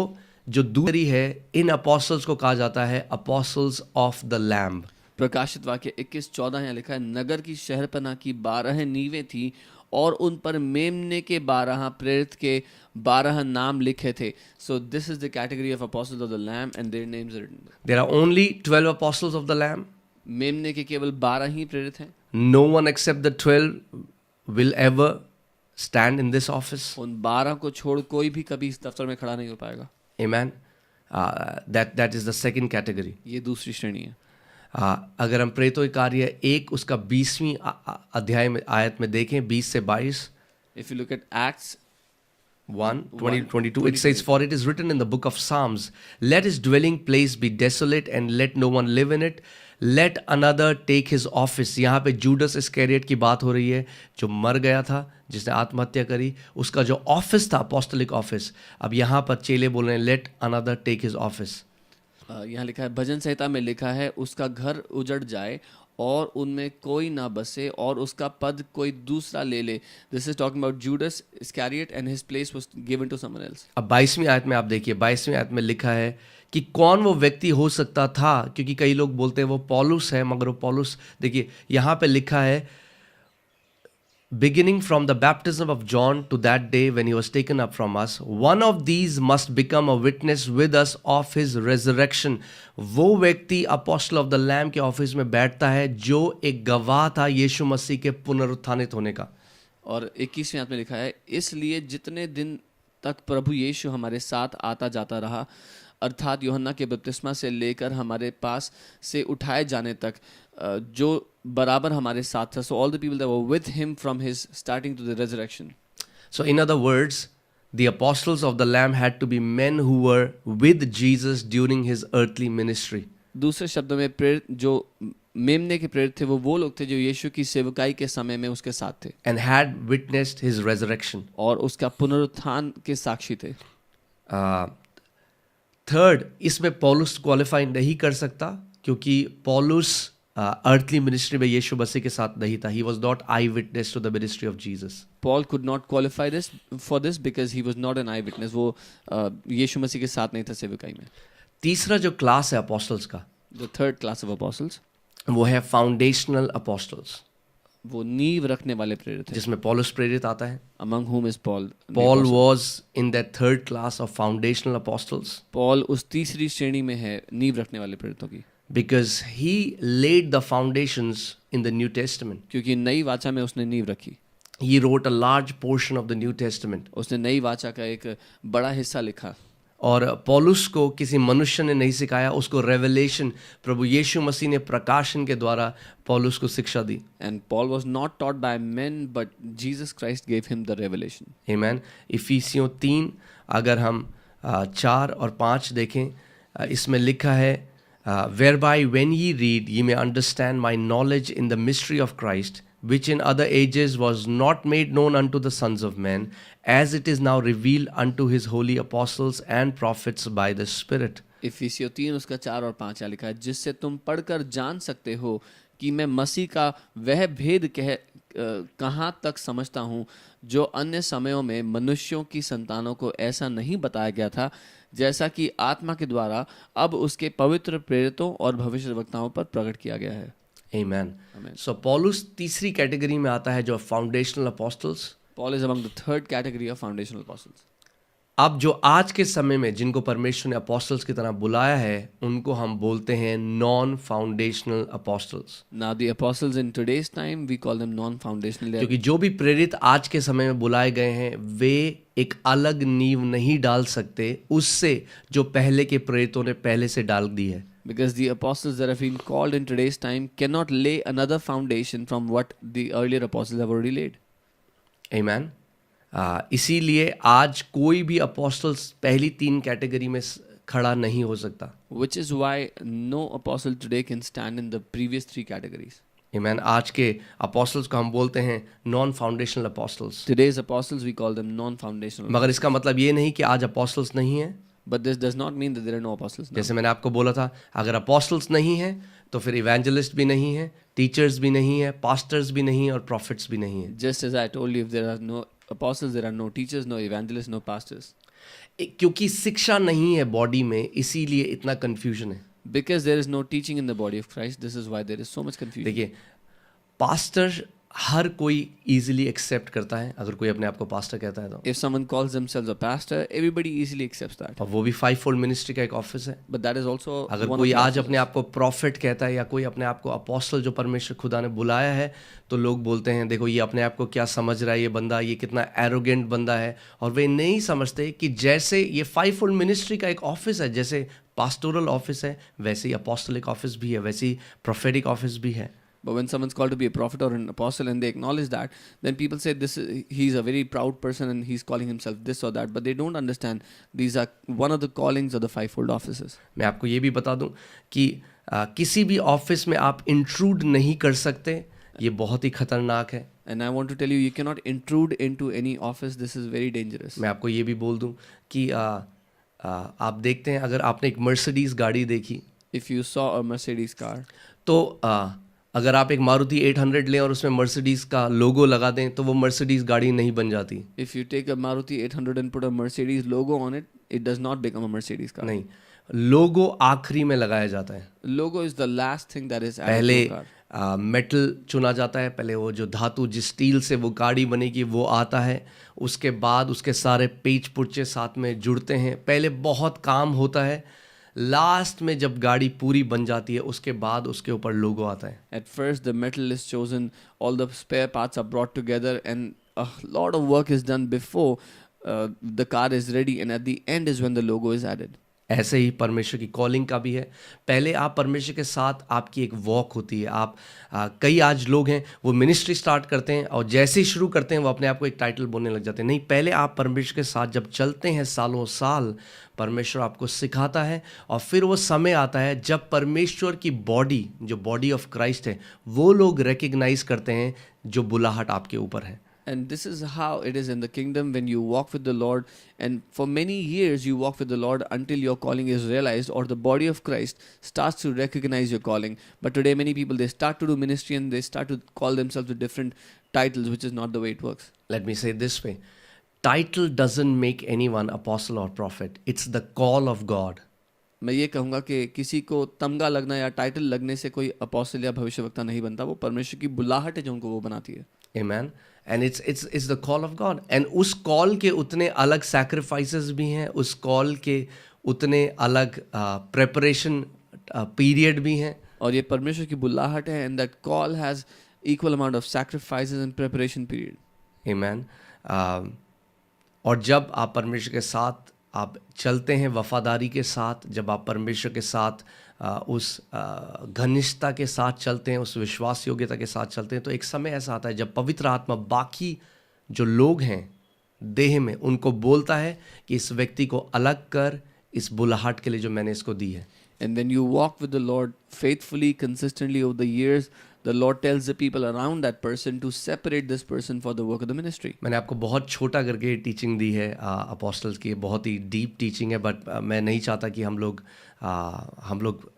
Speaker 1: जो दूसरी है, इन apostles को कहा जाता है apostles of the Lamb.
Speaker 2: प्रकाशित वाक्य 21:14 यहाँ लिखा है, नगर की शहरपनाह की 12 नींवें थी और उन पर मेमने के 12 प्रेरित के 12 नाम लिखे थे. So this is the category of apostles of the Lamb and their names are written.
Speaker 1: There are only 12 apostles of the Lamb.
Speaker 2: मेमने के केवल 12 ही प्रेरित हैं.
Speaker 1: No one except the 12 will ever stand in this office.
Speaker 2: उन 12 को छोड़ कोई भी कभी इस दफ्तर में खड़ा नहीं हो पाएगा.
Speaker 1: Amen. That is the second category.
Speaker 2: ये दूसरी श्रेणी है.
Speaker 1: अगर हम प्रेरितों के कार्य 1 उसका 20वीं अध्याय में आयत में देखें 20 से 22.
Speaker 2: If you look at Acts
Speaker 1: 1:20-22, it says, for it is written in the book of Psalms, let his dwelling place be desolate and let no one live in it, let another take his office. यहाँ पे Judas Iscariot की बात हो रही है, जो मर गया था, जिसने आत्महत्या करी, उसका जो ऑफिस था अपोस्टलिक ऑफिस, अब यहाँ पर चेले बोल रहे हैं let another take his office.
Speaker 2: यहाँ लिखा है, भजन संहिता में लिखा है, उसका घर उजड़ जाए और उनमें कोई ना बसे और उसका पद कोई दूसरा ले ले. This is talking about Judas Iscariot and his place was given to someone else.
Speaker 1: अब 22वीं आयत में आप देखिए, 22वीं आयत में लिखा है कि कौन वो व्यक्ति हो सकता था, क्योंकि कई लोग बोलते हैं वो पौलुस है, मगर वो पौलुस, देखिए यहाँ पे लिखा है, beginning from the baptism of John to that day when he was taken up from us, one of these must become a witness with us of his resurrection. वो व्यक्ति अपोस्टल ऑफ द लैम के office में बैठता है जो एक गवाह था यीशु मसीह के पुनरुत्थानित होने का.
Speaker 2: और 21वें आयत में लिखा है, इसलिए जितने दिन तक प्रभु यीशु हमारे साथ आता जाता रहा, अर्थात यूहन्ना के बपतिस्मा से लेकर हमारे पास से उठाए जाने तक, जो बराबर हमारे साथ था. So all the people that were with him from his starting to the resurrection.
Speaker 1: So in other words, the apostles of the Lamb had to be men who were with Jesus during his earthly ministry.
Speaker 2: दूसरे शब्दों में प्रेरित जो मेमने के प्रेरित थे, वो लोग थे जो यीशु की सेवकाई के समय में उसके साथ थे
Speaker 1: and had witnessed his resurrection.
Speaker 2: और उसका पुनरुत्थान के साक्षी थे.
Speaker 1: थर्ड, इसमें पौलुस क्वालिफाई नहीं कर सकता क्योंकि पौलुस earthly ministry में यीशु मसीह के साथ नहीं था. He was not eyewitness to the ministry of Jesus.
Speaker 2: Paul could not qualify for this because he was not an eyewitness. वो यीशु मसीह के साथ नहीं था सेवकाई में.
Speaker 1: तीसरा जो क्लास है apostles का,
Speaker 2: The third class of apostles,
Speaker 1: वो है foundational apostles.
Speaker 2: वो नींव रखने वाले प्रेरित हैं.
Speaker 1: जिसमें पौलुस प्रेरित आता है.
Speaker 2: Among whom is Paul. the
Speaker 1: Paul
Speaker 2: apostle.
Speaker 1: was in that third class of foundational apostles
Speaker 2: Paul उस तीसरी श्रेणी में है नींव रखने वाले प्रेरितों की,
Speaker 1: because he laid the foundations in the New Testament.
Speaker 2: क्योंकि नई वाचा में उसने नींव रखी.
Speaker 1: He wrote a large portion of the New Testament.
Speaker 2: उसने नई वाचा का एक बड़ा हिस्सा लिखा.
Speaker 1: और पौलुस को किसी मनुष्य ने नहीं सिखाया, उसको रेवलेशन प्रभु यीशु मसीह ने प्रकाशन के द्वारा पौलुस को शिक्षा दी.
Speaker 2: And Paul was not taught by men, but Jesus Christ gave him the revelation.
Speaker 1: आमीन. इफिसियों 3 अगर हम 4 और 5 देखें, इसमें लिखा है, whereby when ye read ye may understand my knowledge in the mystery of Christ, which in other ages was not made known unto the sons of men, as it is now revealed unto his holy apostles and prophets by the Spirit.
Speaker 2: इफिसियों 3 उसका 4 और 5 लिखा है, जिससे तुम पढ़कर जान सकते हो कि मैं मसीह का वह भेद कहाँ तक समझता हूँ जो अन्य समयों में मनुष्यों की संतानों को ऐसा नहीं बताया गया था, जैसा कि आत्मा के द्वारा अब उसके पवित्र प्रेरितों और भविष्यवक्ताओं पर प्रकट किया गया है.
Speaker 1: Amen.
Speaker 2: Amen.
Speaker 1: So पौलुस तीसरी कैटेगरी में आता है जो foundational apostles.
Speaker 2: Paul is among the third category of foundational apostles.
Speaker 1: अब जो आज के समय में जिनको परमेश्वर ने अपोस्टल्स की तरह बुलाया है, उनको हम बोलते हैं non foundational apostles.
Speaker 2: Now the apostles in today's time we call them non-foundational.
Speaker 1: क्योंकि जो भी प्रेरित आज के समय में बुलाए गए हैं, वे एक अलग नींव नहीं डाल सकते उससे जो पहले के प्रेरितों ने पहले से डाल दी है.
Speaker 2: Because the apostles that have been called in today's time cannot lay another foundation from what the earlier apostles have already laid.
Speaker 1: Amen. इसीलिए आज कोई भी अपोस्टल्स पहली 3 कैटेगरी में खड़ा नहीं हो सकता.
Speaker 2: Which is why no apostle today can stand in the previous 3 categories.
Speaker 1: Amen. आज के अपोस्टल्स को हम बोलते हैं non foundational apostles.
Speaker 2: Today's apostles we call them non-foundational.
Speaker 1: मगर इसका मतलब ये नहीं कि आज अपोस्टल्स नहीं हैं.
Speaker 2: But this does not mean that there are no apostles now.
Speaker 1: जैसे मैंने आपको बोला था, अगर अपोस्टल्स नहीं हैं तो फिर इवेंजलिस्ट भी नहीं है, टीचर्स भी नहीं है, पास्टर्स भी नहीं है और प्रॉफिट्स भी नहीं है.
Speaker 2: Just as I told you, if there are no apostles, there are no teachers, no evangelists, no pastors.
Speaker 1: क्योंकि शिक्षा नहीं है बॉडी में, इसीलिए इतना कंफ्यूजन है.
Speaker 2: Because there is no teaching in the body of Christ, this is why there is so much confusion.
Speaker 1: देखिए, pastor हर कोई इजीली एक्सेप्ट करता है अगर कोई अपने आप को पास्टर कहता है तो.
Speaker 2: If someone calls themselves a pastor, everybody easily accepts that.
Speaker 1: और वो भी 5-fold मिनिस्ट्री का एक ऑफिस है.
Speaker 2: But that is also
Speaker 1: अगर
Speaker 2: one
Speaker 1: कोई
Speaker 2: of the
Speaker 1: आज
Speaker 2: offices.
Speaker 1: अपने आप को प्रॉफिट कहता है या कोई अपने आप को अपोस्टल जो परमेश्वर खुदा ने बुलाया है, तो लोग बोलते हैं देखो ये अपने आप को क्या समझ रहा है, ये बंदा ये कितना एरोगेंट बंदा है. और वे नहीं समझते कि जैसे ये 5-fold मिनिस्ट्री का एक ऑफिस है, जैसे पास्टोरल ऑफिस है, वैसे ही अपोस्टलिक ऑफिस भी है, वैसे ही प्रोफेटिक ऑफिस भी है.
Speaker 2: But when someone's called to be a prophet or an apostle and they acknowledge that, then people say he's a very proud person and he's calling himself this or that. But they don't understand these are one of the callings of the 5-fold offices.
Speaker 1: मैं आपको ये भी बता दूं कि किसी भी office में आप इंट्रूड नहीं कर सकते. ये बहुत ही खतरनाक है.
Speaker 2: And I want to tell you, you cannot intrude into any office. This is very dangerous.
Speaker 1: मैं आपको ये भी बोल दूं कि आप देखते हैं, अगर आपने एक मर्सिडीज गाड़ी देखी,
Speaker 2: If you saw a Mercedes car,
Speaker 1: तो अगर आप एक मारुति 800 लें और उसमें मर्सिडीज का लोगो लगा दें, तो वो मर्सिडीज गाड़ी नहीं बन जाती.
Speaker 2: if you take a Maruti 800 and put a Mercedes logo on it, it does not become a Mercedes car.
Speaker 1: नहीं, लोगो आखिरी में लगाया जाता है.
Speaker 2: Logo is the last thing that is added
Speaker 1: पहले
Speaker 2: to a car.
Speaker 1: मेटल चुना जाता है, पहले वो जो धातु जिस स्टील से वो गाड़ी बनेगी वो आता है. उसके बाद उसके सारे पेच पुर्चे साथ में जुड़ते हैं. पहले बहुत काम होता है. लास्ट में जब गाड़ी पूरी बन जाती है, उसके बाद उसके ऊपर लोगो आता है.
Speaker 2: At first, the metal is chosen, all the spare parts are brought together, and a lot of work is done before the car is ready, and at the end is when the logo is added.
Speaker 1: ऐसे ही परमेश्वर की calling का भी है. पहले आप परमेश्वर के साथ आपकी एक वॉक होती है. आप कई आज लोग हैं वो मिनिस्ट्री स्टार्ट करते हैं और जैसे ही शुरू करते हैं वो अपने आप को एक टाइटल बोलने लग जाते हैं. नहीं, पहले आप परमेश्वर के साथ जब चलते हैं सालों साल, परमेश्वर आपको सिखाता है और फिर वो समय आता है जब परमेश्वर की बॉडी, जो बॉडी ऑफ क्राइस्ट है, वो लोग रिकग्नाइज करते हैं जो बुलाहट आपके ऊपर है.
Speaker 2: And this is how it is in the kingdom when you walk with the Lord, and for many years you walk with the Lord until your calling is realized or the body of Christ starts to recognize your calling. But today many people, they start to do ministry and they start to call themselves with different titles, which is not the way it works.
Speaker 1: Let me say it this way. Title doesn't make anyone apostle or prophet. It's the call of God.
Speaker 2: मैं ये कहूँगा कि किसी को तमगा लगना या title लगने से कोई अपोस्टल या भविष्यवक्ता नहीं बनता, वो परमेश्वर की बुलाहट है जो उनको वो बनाती है।
Speaker 1: Amen. And it's the call of God. And उस कॉल के उतने अलग sacrifices भी हैं, उस कॉल के उतने अलग preparation period भी हैं.
Speaker 2: और ये परमेश्वर की बुलाहट है, and that call has equal amount of sacrifices and preparation period.
Speaker 1: Amen. और जब आप परमेश्वर के साथ आप चलते हैं वफादारी के साथ, जब आप परमेश्वर के साथ उस घनिष्ठता के साथ चलते हैं, उस विश्वास योग्यता के साथ चलते हैं, तो एक समय ऐसा आता है जब पवित्र आत्मा बाकी जो लोग हैं देह में उनको बोलता है कि इस व्यक्ति को अलग कर इस बुलाहट के लिए जो मैंने इसको दी है।
Speaker 2: And when you walk with the Lord faithfully, consistently over the years, the Lord tells the people around that person to separate this person for the work of the ministry.
Speaker 1: मैंने आपको बहुत छोटा करके टीचिंग दी है apostles की, बहुत ही deep teaching है, but मैं नहीं चाहता कि हम लोग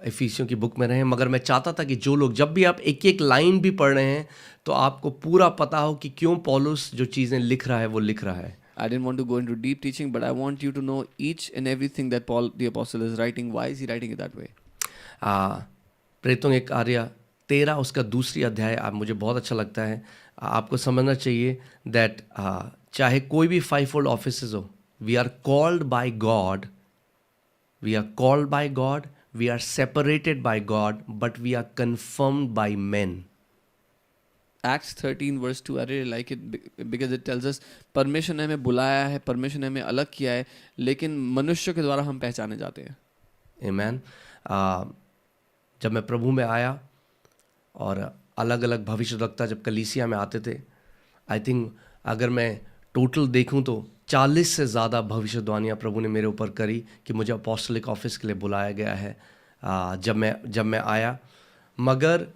Speaker 1: इफिसियों की बुक में रहें, मगर मैं चाहता था कि जो लोग जब भी आप एक एक लाइन भी पढ़ रहे हैं तो आपको पूरा पता हो कि क्यों पौलुस जो चीज़ें लिख रहा है वो लिख रहा है।
Speaker 2: I didn't want to go into deep teaching, but I want you to know each and everything that Paul the apostle is writing. Why is he writing it that way?
Speaker 1: प्रेरितों के कार्य 13 उसका दूसरी अध्याय मुझे बहुत अच्छा लगता है। आपको समझना चाहिए दैट चाहे कोई भी 5-fold ऑफिसेस हो, we are called by God, we are called by God, we are separated by God, but we are confirmed by man.
Speaker 2: Acts 13 verse 2, I really like it because it tells us परमेश्वर ने हमें बुलाया है, परमेश्वर ने हमें अलग किया है, लेकिन मनुष्य के द्वारा हम पहचाने जाते हैं।
Speaker 1: आमेन। जब मैं प्रभु में आया और अलग अलग भविष्यवक्ता जब कलीसिया में आते थे, आई थिंक अगर मैं टोटल देखूं तो 40 से ज़्यादा भविष्यवाणियाँ प्रभु ने मेरे ऊपर करी कि मुझे अपोस्टलिक ऑफिस के लिए बुलाया गया है जब मैं आया। मगर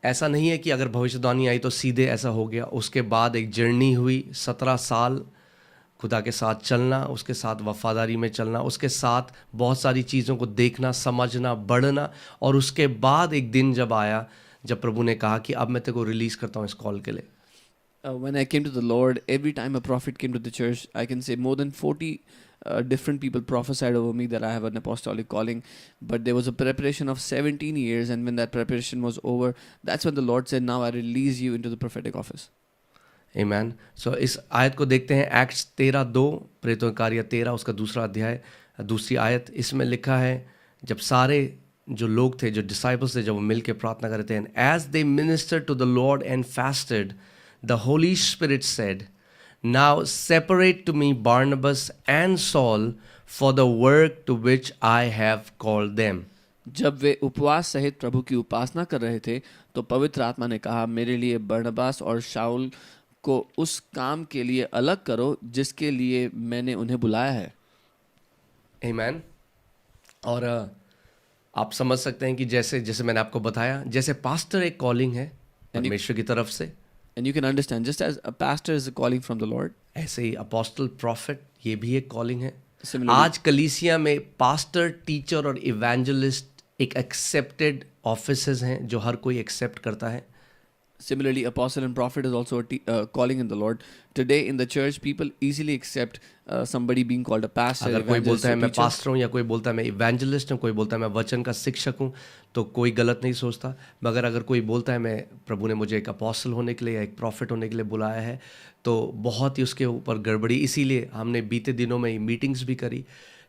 Speaker 1: ऐसा नहीं है कि अगर भविष्यवाणी आई तो सीधे ऐसा हो गया। उसके बाद एक जर्नी हुई, 17 साल खुदा के साथ चलना, उसके साथ वफादारी में चलना, उसके साथ बहुत सारी चीज़ों को देखना, समझना, बढ़ना, और उसके बाद एक दिन जब आया जब प्रभु ने कहा कि अब मैं तेरे को रिलीज़ करता हूँ इस कॉल के लिए।
Speaker 2: When I came to the Lord, every time a prophet came to the church, I can say more than 40 different people prophesied over me that I have an apostolic calling, but there was a preparation of 17 years, and when that preparation was over, that's when the Lord said, now I release you into the prophetic office.
Speaker 1: Amen. So इस आयत को देखते हैं, acts 13:2, प्रेरितों के कार्य 13 उसका दूसरा अध्याय दूसरी आयत। इसमें लिखा है जब सारे जो लोग थे, जो डिसाइपल्स थे, जब वो मिल के प्रार्थना कर रहे थे, as they minister to the Lord and fasted, the Holy Spirit said, now separate to me Barnabas and Saul for the work to which I have called them.
Speaker 2: जब वे उपवास सहित प्रभु की उपासना कर रहे थे तो पवित्र आत्मा ने कहा, मेरे लिए बरनबास और शाऊल को उस काम के लिए अलग करो जिसके लिए मैंने उन्हें बुलाया है।
Speaker 1: आमीन। और आप समझ सकते हैं कि जैसे मैंने आपको बताया, जैसे पास्टर एक कॉलिंग है परमेश्वर की तरफ से,
Speaker 2: and you can understand just as a pastor is a calling from the Lord,
Speaker 1: ऐसे ही अपोस्टल प्रॉफिट ये भी एक कॉलिंग है।
Speaker 2: Similarly,
Speaker 1: आज कलीसिया में पास्टर, टीचर और इवेंजलिस्ट एक एक्सेप्टेड ऑफिसेज हैं जो हर कोई एक्सेप्ट करता है।
Speaker 2: similarly, apostle and prophet is also a calling in the Lord. Today in the church, people easily accept somebody being called a pastor,
Speaker 1: अगर कोई
Speaker 2: evangelist,
Speaker 1: बोलता है
Speaker 2: or
Speaker 1: मैं
Speaker 2: teacher.
Speaker 1: पास्टर हूँ, या कोई बोलता है मैं इवेंजलिस्ट हूँ, कोई बोलता है मैं वचन का शिक्षक हूँ, तो कोई गलत नहीं सोचता। मगर अगर कोई बोलता है मैं प्रभु ने मुझे एक अपोस्टल होने के लिए या एक प्रॉफिट होने के लिए बुलाया है, तो बहुत ही उसके ऊपर गड़बड़ी। इसीलिए हमने बीते दिनों में मीटिंग्स भी करी,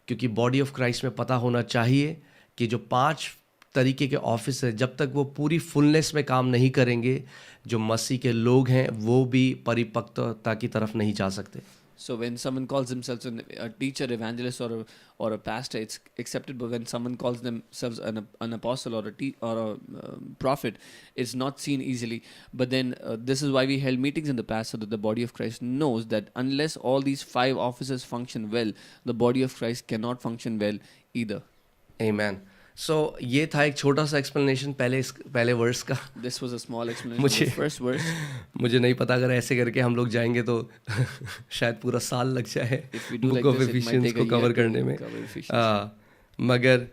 Speaker 1: क्योंकि बॉडी ऑफ क्राइस्ट में पता होना चाहिए कि जो 5 तरीके के ऑफिस है, जब तक वो पूरी फुलनेस में काम नहीं करेंगे, जो मसीह के लोग हैं वो भी परिपक्वता की तरफ नहीं जा सकते।
Speaker 2: So when someone calls themselves a teacher, evangelist, or a pastor, it's accepted. But when someone calls themselves an apostle or a prophet, it's not seen easily. But then this is why we held meetings in the past, so that the body of Christ knows that unless all these 5 offices function well, the body of Christ cannot function well either.
Speaker 1: Amen. So ये था एक छोटा सा explanation पहले verse का।
Speaker 2: This was a small explanation of the first verse.
Speaker 1: मुझे नहीं पता अगर ऐसे करके हम लोग जाएंगे तो शायद पूरा साल लग जाए बुक ऑफ एफिशिएंस को कवर करने में। मगर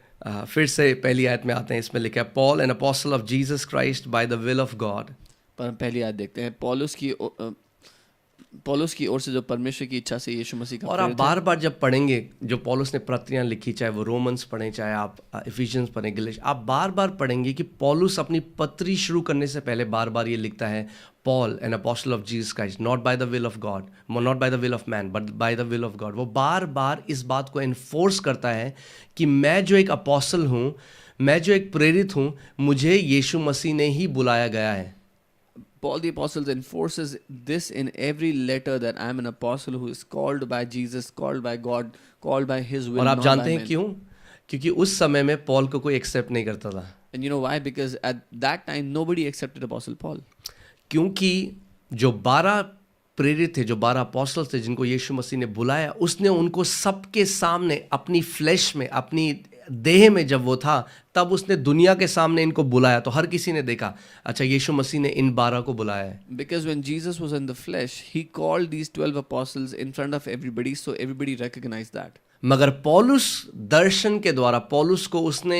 Speaker 1: फिर से पहली आयत में आते हैं, इसमें लिखा है, Paul an apostle of Jesus Christ by the will of God.
Speaker 2: पर पहली आयत देखते हैं, पौलुस की पौलुस की ओर से जो परमेश्वर की इच्छा से यीशु मसीह का
Speaker 1: और आप
Speaker 2: प्रेरित है।
Speaker 1: बार बार जब पढ़ेंगे जो पौलुस ने पत्रियां लिखी, चाहे वो रोमन्स पढ़ें, चाहे आप इफिशियंस पढ़ें, गलातिया, आप बार बार पढ़ेंगे कि पौलुस अपनी पत्री शुरू करने से पहले बार बार ये लिखता है, Paul an apostle of Jesus Christ, not by the will of God, not by the will of man, but by the will of God. वो बार बार इस बात को एनफोर्स करता है कि मैं जो एक अपोस्टल हूँ, मैं जो एक प्रेरित हूँ, मुझे यीशु मसीह ने ही बुलाया गया है।
Speaker 2: Paul the Apostle enforces this in every letter that I am an apostle who is called by Jesus, called by God, called by His will,
Speaker 1: और आप
Speaker 2: not
Speaker 1: जानते
Speaker 2: by
Speaker 1: हैं
Speaker 2: men.
Speaker 1: क्यों? क्योंकि उस समय में पॉल को कोई एक्सेप्ट नहीं करता था।
Speaker 2: And you know why? Because at that time nobody accepted Apostle Paul.
Speaker 1: क्योंकि जो 12 प्रेरित थे, जो 12 अपोस्टल थे जिनको यीशु मसीह ने बुलाया, उसने उनको सबके सामने अपनी फ्लैश में, अपनी देह में जब वो था, तब उसने दुनिया के सामने इनको बुलाया। तो हर किसी ने देखा, अच्छा यीशु मसीह ने इन 12 को बुलाया है।
Speaker 2: Because when Jesus was in the flesh, He called these 12 apostles in front of everybody, so everybody recognized that.
Speaker 1: मगर पौलुस दर्शन के द्वारा, पौलुस को उसने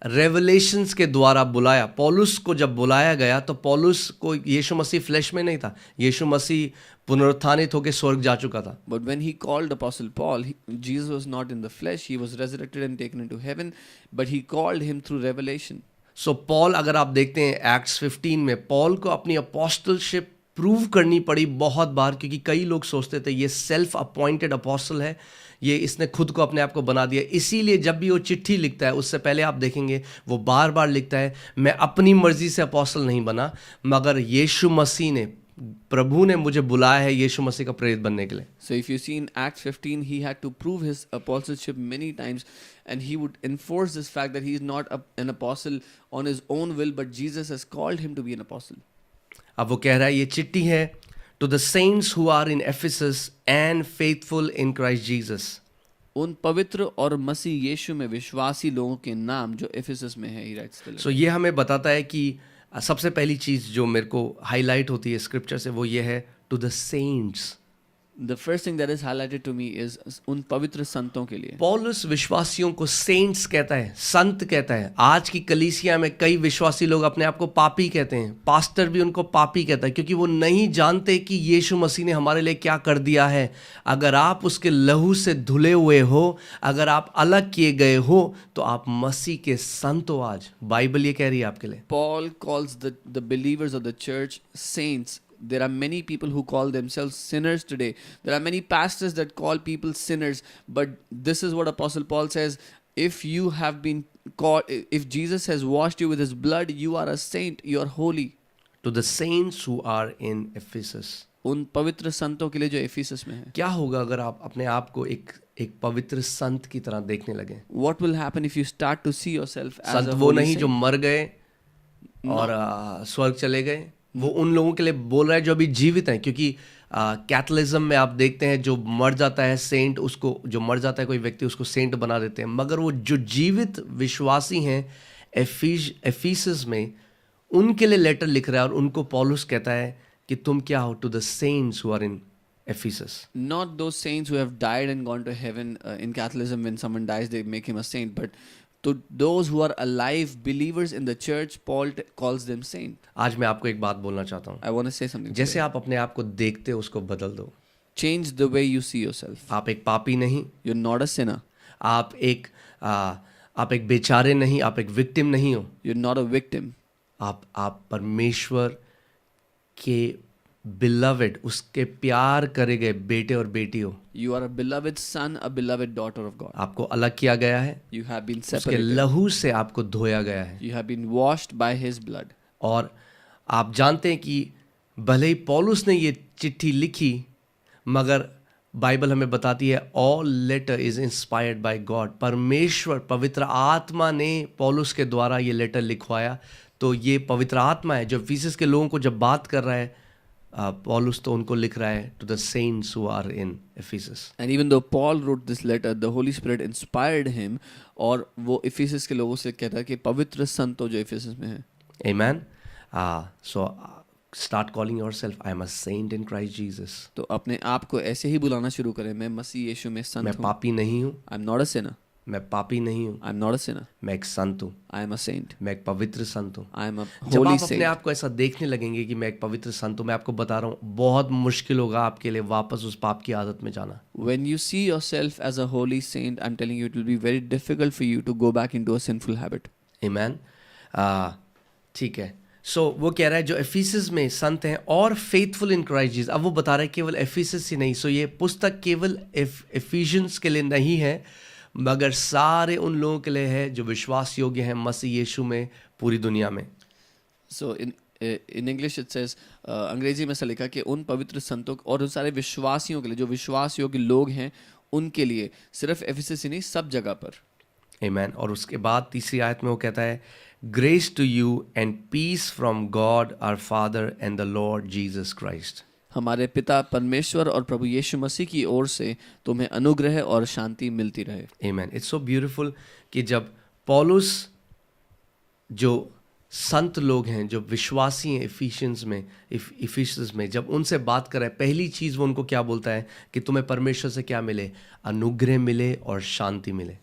Speaker 1: रेवलेशंस के द्वारा बुलाया। पौलुस को जब बुलाया गया तो पौलुस को यीशु मसीह फ्लैश में नहीं था, यीशु मसीह पुनरुत्थानित होकर स्वर्ग जा चुका था।
Speaker 2: But when He called Apostle Paul, Jesus was not in the flesh, He was resurrected and taken into heaven, but He called him through revelation.
Speaker 1: So Paul, अगर आप देखते हैं एक्ट्स 15 में, पॉल को अपनी अपोस्टलशिप प्रूव करनी पड़ी बहुत बार, क्योंकि कई लोग सोचते थे ये सेल्फ अपॉइंटेड अपोस्टल है, ये इसने खुद को अपने आप को बना दिया। इसीलिए जब भी वो चिट्ठी लिखता है, उससे पहले आप देखेंगे वो बार बार लिखता है, मैं अपनी मर्जी से अपोस्टल नहीं बना, मगर यीशु मसीह ने, प्रभु ने मुझे बुलाया है यीशु मसीह का प्रेरित बनने के लिए।
Speaker 2: So if you see in Acts 15, he had to prove his apostleship many times, and he would enforce this fact that he is not an apostle on his own will, but Jesus has called him to be an apostle.
Speaker 1: अब वो कह रहा है, ये चिट्ठी है to the saints who are in Ephesus and faithful in Christ Jesus.
Speaker 2: उन पवित्र और मसीह यीशु में विश्वासी लोगों के नाम जो एफिसस में है, he writes the letter.
Speaker 1: सो ये हमें बताता है कि सबसे पहली चीज़ जो मेरे को हाईलाइट होती है स्क्रिप्चर से, वो ये है, to the saints.
Speaker 2: The first thing that is highlighted to me is उन पवित्र संतों के लिए.
Speaker 1: पौलुस विश्वासियों को सेंट्स कहता है, संत कहता है। आज की कलीसिया में कई विश्वासी लोग अपने आप को पापी कहते हैं, पास्टर भी उनको पापी कहता है, क्योंकि वो नहीं जानते कि यीशु मसीह ने हमारे लिए क्या कर दिया है। अगर आप उसके लहू से धुले हुए हो, अगर आप अलग किए गए हो, तो आप मसीह के संत हो। आज बाइबल ये कह रही है आपके लिए।
Speaker 2: Paul calls the believers of the church saints. There are many people who call themselves sinners today. There are many pastors that call people sinners. But this is what Apostle Paul says. If you have been called, if Jesus has washed you with his blood, you are a saint, you are holy.
Speaker 1: To the saints who are in Ephesus.
Speaker 2: उन पवित्र संतों के लिए जो Ephesus में है.
Speaker 1: क्या होगा अगर आप अपने आप को एक पवित्र संत की तरह देखने लगे?
Speaker 2: What will happen if you start to see yourself as
Speaker 1: Sant
Speaker 2: a
Speaker 1: वो
Speaker 2: holy
Speaker 1: नहीं
Speaker 2: saint?
Speaker 1: जो मर गए और स्वर्ग चले गए, वो उन लोगों के लिए बोल रहा है जो अभी जीवित हैं। क्योंकि कैथलिज्म में आप देखते हैं, जो मर जाता है सेंट, उसको, जो मर जाता है कोई व्यक्ति, उसको सेंट बना देते हैं। मगर वो जो जीवित विश्वासी हैं एफिसस में, उनके लिए लेटर लिख रहा है, और उनको पौलुस कहता है कि तुम क्या हो, to the saints who are in Ephesus.
Speaker 2: Not those saints who have died and gone to heaven. In Catholicism, when someone dies, they make him a saint. But to those who are alive, believers in the church, Paul calls them saint.
Speaker 1: आज मैं आपको एक बात बोलना चाहता हूँ।
Speaker 2: I want to say something.
Speaker 1: जैसे
Speaker 2: today.
Speaker 1: आप अपने आप को देखते हो, उसको बदल दो।
Speaker 2: Change the way you see yourself.
Speaker 1: आप एक पापी नहीं,
Speaker 2: You're not a sinner.
Speaker 1: आप एक बेचारे नहीं, आप एक विक्टिम नहीं हो।
Speaker 2: You're not a victim.
Speaker 1: आप परमेश्वर के बिलवेड, उसके प्यार करे गए बेटे और बेटी हो।
Speaker 2: You are a beloved son, a beloved daughter of God.
Speaker 1: आपको अलग किया गया है,
Speaker 2: You have been
Speaker 1: उसके
Speaker 2: separated.
Speaker 1: लहू से आपको धोया गया है।
Speaker 2: You have been washed by His blood.
Speaker 1: और आप जानते हैं कि भले ही पौलुस ने ये चिट्ठी लिखी, मगर बाइबल हमें बताती है all letter is inspired by God. परमेश्वर, पवित्र आत्मा ने पौलुस के द्वारा ये लेटर लिखवाया। तो ये पवित्र आत्मा है जो एफिसस के लोगों को जब बात कर रहा है, पौलुस तो उनको लिख रहा है to the saints who are in Ephesus.
Speaker 2: And even though Paul wrote this letter, the Holy Spirit inspired him, और वो एफिसस के लोगों से कहता है कि पवित्र संतों जो एफिसस में है।
Speaker 1: Amen. So start calling yourself, I am a saint in Christ Jesus.
Speaker 2: तो अपने आप को ऐसे ही बुलाना शुरू करें, मैं मसीह यीशु में
Speaker 1: मैं
Speaker 2: संत हूँ।
Speaker 1: पापी नहीं हूँ,
Speaker 2: I'm not a sinner.
Speaker 1: मैं पापी नहीं हूँ,
Speaker 2: I'm not a sinner.
Speaker 1: मैं एक संत हूँ,
Speaker 2: I am a saint.
Speaker 1: मैं एक पवित्र संत हूँ।
Speaker 2: I am a
Speaker 1: जब
Speaker 2: holy
Speaker 1: आप अपने
Speaker 2: saint.
Speaker 1: आप को ऐसा देखने लगेंगे कि मैं एक पवित्र संत हूँ, मैं आपको बता रहा हूँ बहुत मुश्किल होगा आपके लिए वापस उस पाप की आदत में जाना।
Speaker 2: When you see yourself as a holy saint, I'm telling you, it will be very difficult for you to go back into a sinful habit.
Speaker 1: Amen. ठीक है। सो वो कह रहा है जो एफिसस में संत हैं और फेथफुल इन क्राइस्ट जीसस। अब वो बता रहा है केवल एफिसस ही नहीं। सो ये पुस्तक केवल एफिशियंस के लिए नहीं है, मगर सारे उन लोगों के लिए है जो विश्वास योग्य हैं मसीह यीशु में पूरी दुनिया में।
Speaker 2: So in English it says, अंग्रेजी में ऐसा लिखा कि उन पवित्र संतों और उन सारे विश्वासियों के लिए, जो विश्वास योग्य लोग हैं उनके लिए, सिर्फ एफिसस ही नहीं, सब जगह पर।
Speaker 1: Amen. और उसके बाद तीसरी आयत में वो कहता है grace to you and peace from God our Father and the Lord Jesus Christ.
Speaker 2: हमारे पिता परमेश्वर और प्रभु यीशु मसीह की ओर से तुम्हें अनुग्रह और शांति मिलती रहे।
Speaker 1: Amen. It's so beautiful कि जब पौलुस जो संत लोग हैं, जो विश्वासी हैं इफिशियंस में जब उनसे बात कर रहा है, पहली चीज़ वो उनको क्या बोलता है कि तुम्हें परमेश्वर से क्या मिले? अनुग्रह मिले और शांति मिले।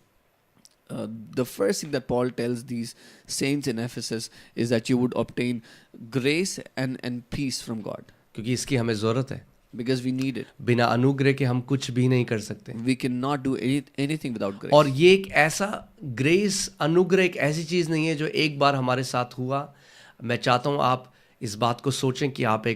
Speaker 2: The first thing that Paul tells these saints in Ephesus is that you would obtain grace and peace from God.
Speaker 1: क्योंकि इसकी हमें ज़रूरत है।
Speaker 2: Because we need it.
Speaker 1: बिना अनुग्रह के हम कुछ भी नहीं कर सकते।
Speaker 2: We cannot do anything without grace.
Speaker 1: और ये एक ऐसा ग्रेस, अनुग्रह एक ऐसी चीज़ नहीं है जो एक बार हमारे साथ हुआ। मैं चाहता हूँ आप इस बात को सोचें कि आप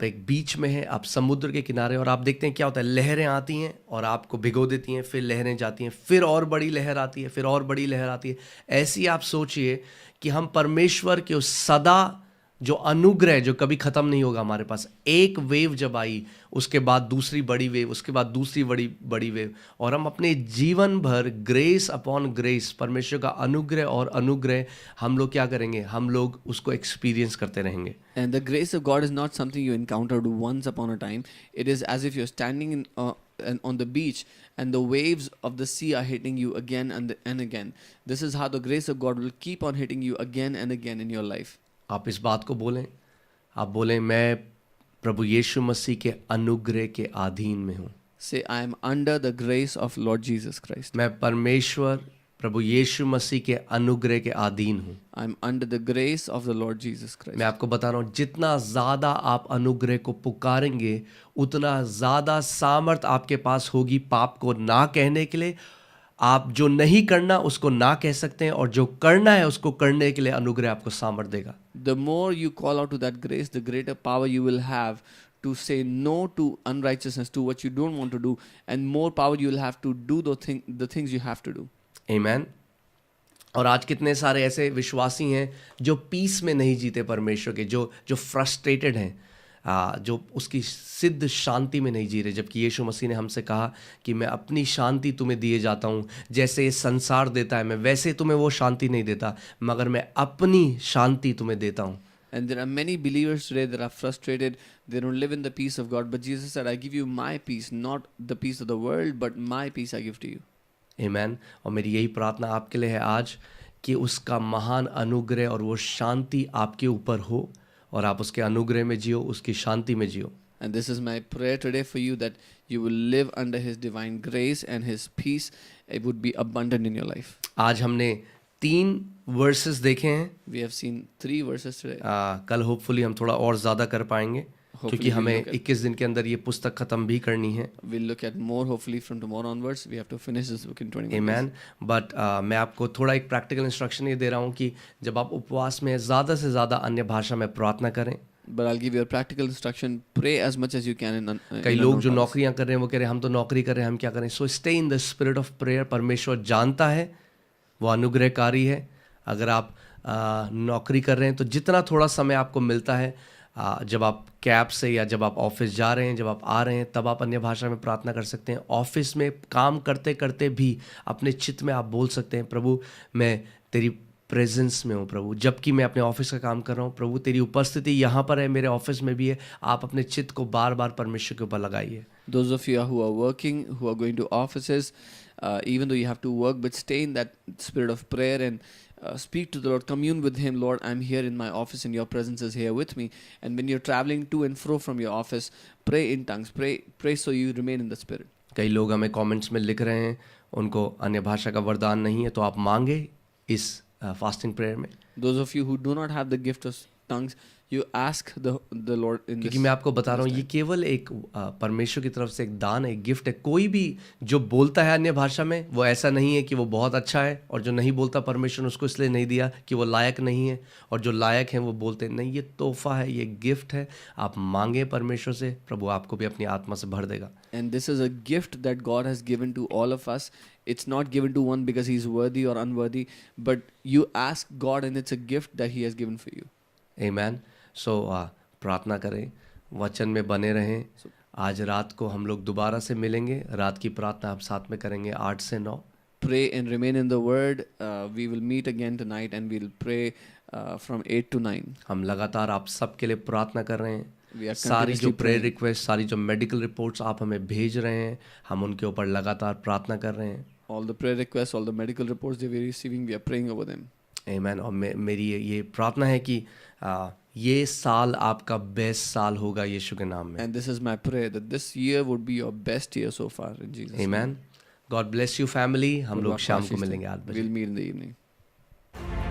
Speaker 1: एक बीच में हैं, आप समुद्र के किनारे, और आप देखते हैं क्या होता है, लहरें आती हैं और आपको भिगो देती हैं, फिर लहरें जाती हैं, फिर और बड़ी लहर आती है, फिर और बड़ी लहर आती है। ऐसे ही आप सोचिए कि हम परमेश्वर के उस सदा जो अनुग्रह जो कभी ख़त्म नहीं होगा हमारे पास, एक वेव जब आई उसके बाद दूसरी बड़ी वेव, उसके बाद दूसरी बड़ी वेव, और हम अपने जीवन भर ग्रेस अपॉन ग्रेस, परमेश्वर का अनुग्रह और अनुग्रह हम लोग क्या करेंगे, हम लोग उसको एक्सपीरियंस करते रहेंगे।
Speaker 2: And the grace of God is not something you encountered once upon a time. It is as if you're standing on the beach and the waves of the sea are hitting you again and again. This is how the grace of God will keep on hitting you again and again in your life.
Speaker 1: आप इस बात को बोलें, आप बोलें मैं प्रभु यीशु मसीह के अनुग्रह के अधीन में हूँ।
Speaker 2: Say, I am under the grace of Lord Jesus Christ.
Speaker 1: मैं परमेश्वर प्रभु यीशु मसीह के अनुग्रह के अधीन हूँ।
Speaker 2: I am under the grace of the Lord Jesus Christ.
Speaker 1: मैं आपको बता रहा हूँ, जितना ज़्यादा आप अनुग्रह को पुकारेंगे उतना ज़्यादा सामर्थ आपके पास होगी पाप को ना कहने के लिए। आप जो नहीं करना उसको ना कह सकते हैं, और जो करना है उसको करने के लिए अनुग्रह आपको सामर्थ देगा।
Speaker 2: The more you call out to that grace, the greater power you will have to say no to unrighteousness, to what you don't want to do, and more power you will have to do the things you have to do.
Speaker 1: Amen. और आज कितने सारे ऐसे विश्वासी हैं जो piece में नहीं जीते परमेश्वर के, जो फ्रस्ट्रेटेड हैं, जो उसकी सिद्ध शांति में नहीं जी रहे, जबकि यीशु मसीह ने हमसे कहा कि मैं अपनी शांति तुम्हें दिए जाता हूँ, जैसे ये संसार देता है मैं वैसे तुम्हें वो शांति नहीं देता, मगर मैं अपनी शांति तुम्हें देता हूँ।
Speaker 2: And there are many believers today that are frustrated. They don't live in the peace of God. But Jesus said, I give you my peace, not the peace of the world, but my peace I give to you.
Speaker 1: Amen. और मेरी यही प्रार्थना आपके लिए है आज कि उसका महान अनुग्रह और वो शांति आपके ऊपर हो, और आप उसके अनुग्रह में जियो, उसकी शांति में जियो।
Speaker 2: And this is my prayer today for you, that you will live under His divine grace and His peace. It would be abundant in your life.
Speaker 1: आज हमने 3 वर्सेस देखे हैं।
Speaker 2: We have seen 3 verses today.
Speaker 1: कल hopefully हम थोड़ा और ज़्यादा कर पाएंगे, क्योंकि हमें 21 दिन के अंदर ये पुस्तक ख़त्म भी करनी है।
Speaker 2: We'll look at more hopefully from tomorrow onwards. We have to finish this book in 21 days.
Speaker 1: Amen. But मैं आपको थोड़ा एक प्रैक्टिकल इंस्ट्रक्शन ये दे रहा हूँ कि जब आप उपवास में ज़्यादा से ज़्यादा अन्य भाषा में प्रार्थना करें।
Speaker 2: But I'll give you a practical instruction. Pray as much as you can in
Speaker 1: कई लोग जो नौकरियां कर रहे हैं वो कह रहे हैं हम तो नौकरी कर रहे हैं, हम क्या करें? So stay in the spirit of prayer. परमेश्वर जानता है, वो अनुग्रहकारी है। अगर आप नौकरी कर रहे हैं तो जितना थोड़ा समय आपको मिलता है, जब आप कैब से या जब आप ऑफिस जा रहे हैं, जब आप आ रहे हैं, तब आप अन्य भाषा में प्रार्थना कर सकते हैं। ऑफिस में काम करते करते भी अपने चित्त में आप बोल सकते हैं, प्रभु मैं तेरी प्रेजेंस में हूँ, प्रभु जबकि मैं अपने ऑफिस का काम कर रहा हूँ, प्रभु तेरी उपस्थिति यहाँ पर है, मेरे ऑफिस में भी है। आप अपने चित्त को बार बार परमेश्वर के ऊपर लगाइए।
Speaker 2: Those of you who are working, who are going to offices, even though you have to work, but stay in that spirit of prayer and speak to the Lord, commune with Him. Lord, I'm here in my office and your presence is here with me. And when you're traveling to and fro from your office, pray in tongues, pray so you remain in the spirit.
Speaker 1: कई लोग हमें comments में लिख रहे हैं उनको अन्य भाषा का वरदान नहीं है, तो आप मांगे इस फास्टिंग प्रेयर में।
Speaker 2: Those of you who do not have the gift of tongues, you ask the Lord in
Speaker 1: क्योंकि
Speaker 2: this.
Speaker 1: मैं आपको बता
Speaker 2: in
Speaker 1: रहा
Speaker 2: this
Speaker 1: हूँ, ये
Speaker 2: time.
Speaker 1: केवल एक परमेश्वर की तरफ से एक दान है, एक गिफ्ट है। कोई भी जो बोलता है अन्य भाषा में, वो ऐसा नहीं है कि वो बहुत अच्छा है, और जो नहीं बोलता परमेश्वर ने उसको इसलिए नहीं दिया कि वो लायक नहीं है, और जो लायक हैं वो बोलते नहीं। ये तोहफा है, ये गिफ्ट है। आप मांगे परमेश्वर से, प्रभु आपको भी अपनी आत्मा से भर देगा।
Speaker 2: And this is a gift that God has given to all of us. It's not given to one because he's worthy or unworthy, but you ask God and it's a gift that he has given for you.
Speaker 1: आमेन। सो प्रार्थना करें, वचन में बने रहें। आज रात को हम लोग दोबारा से मिलेंगे, रात की प्रार्थना आप साथ में करेंगे 8 से 9।
Speaker 2: Pray and remain in the word. We will meet again tonight and we'll pray from 8 to 9.
Speaker 1: हम लगातार आप सबके लिए प्रार्थना कर रहे हैं।
Speaker 2: We are
Speaker 1: सारी जो
Speaker 2: continuously
Speaker 1: प्रेयर
Speaker 2: praying.
Speaker 1: रिक्वेस्ट, सारी जो मेडिकल रिपोर्ट्स आप हमें भेज रहे हैं, हम उनके ऊपर लगातार प्रार्थना कर रहे हैं।
Speaker 2: All the prayer requests, all the medical reports that we're receiving, we are praying over them.
Speaker 1: आमेन। और मेरी ये प्रार्थना है कि ये साल आपका बेस्ट साल होगा यीशु के नाम में।
Speaker 2: And this is my prayer that this year would be your best year so far in Jesus' name.
Speaker 1: Amen. God bless you family. हम लोग
Speaker 2: God
Speaker 1: शाम
Speaker 2: bless
Speaker 1: को
Speaker 2: you.
Speaker 1: मिलेंगे 8 बजे।
Speaker 2: We'll meet in the evening.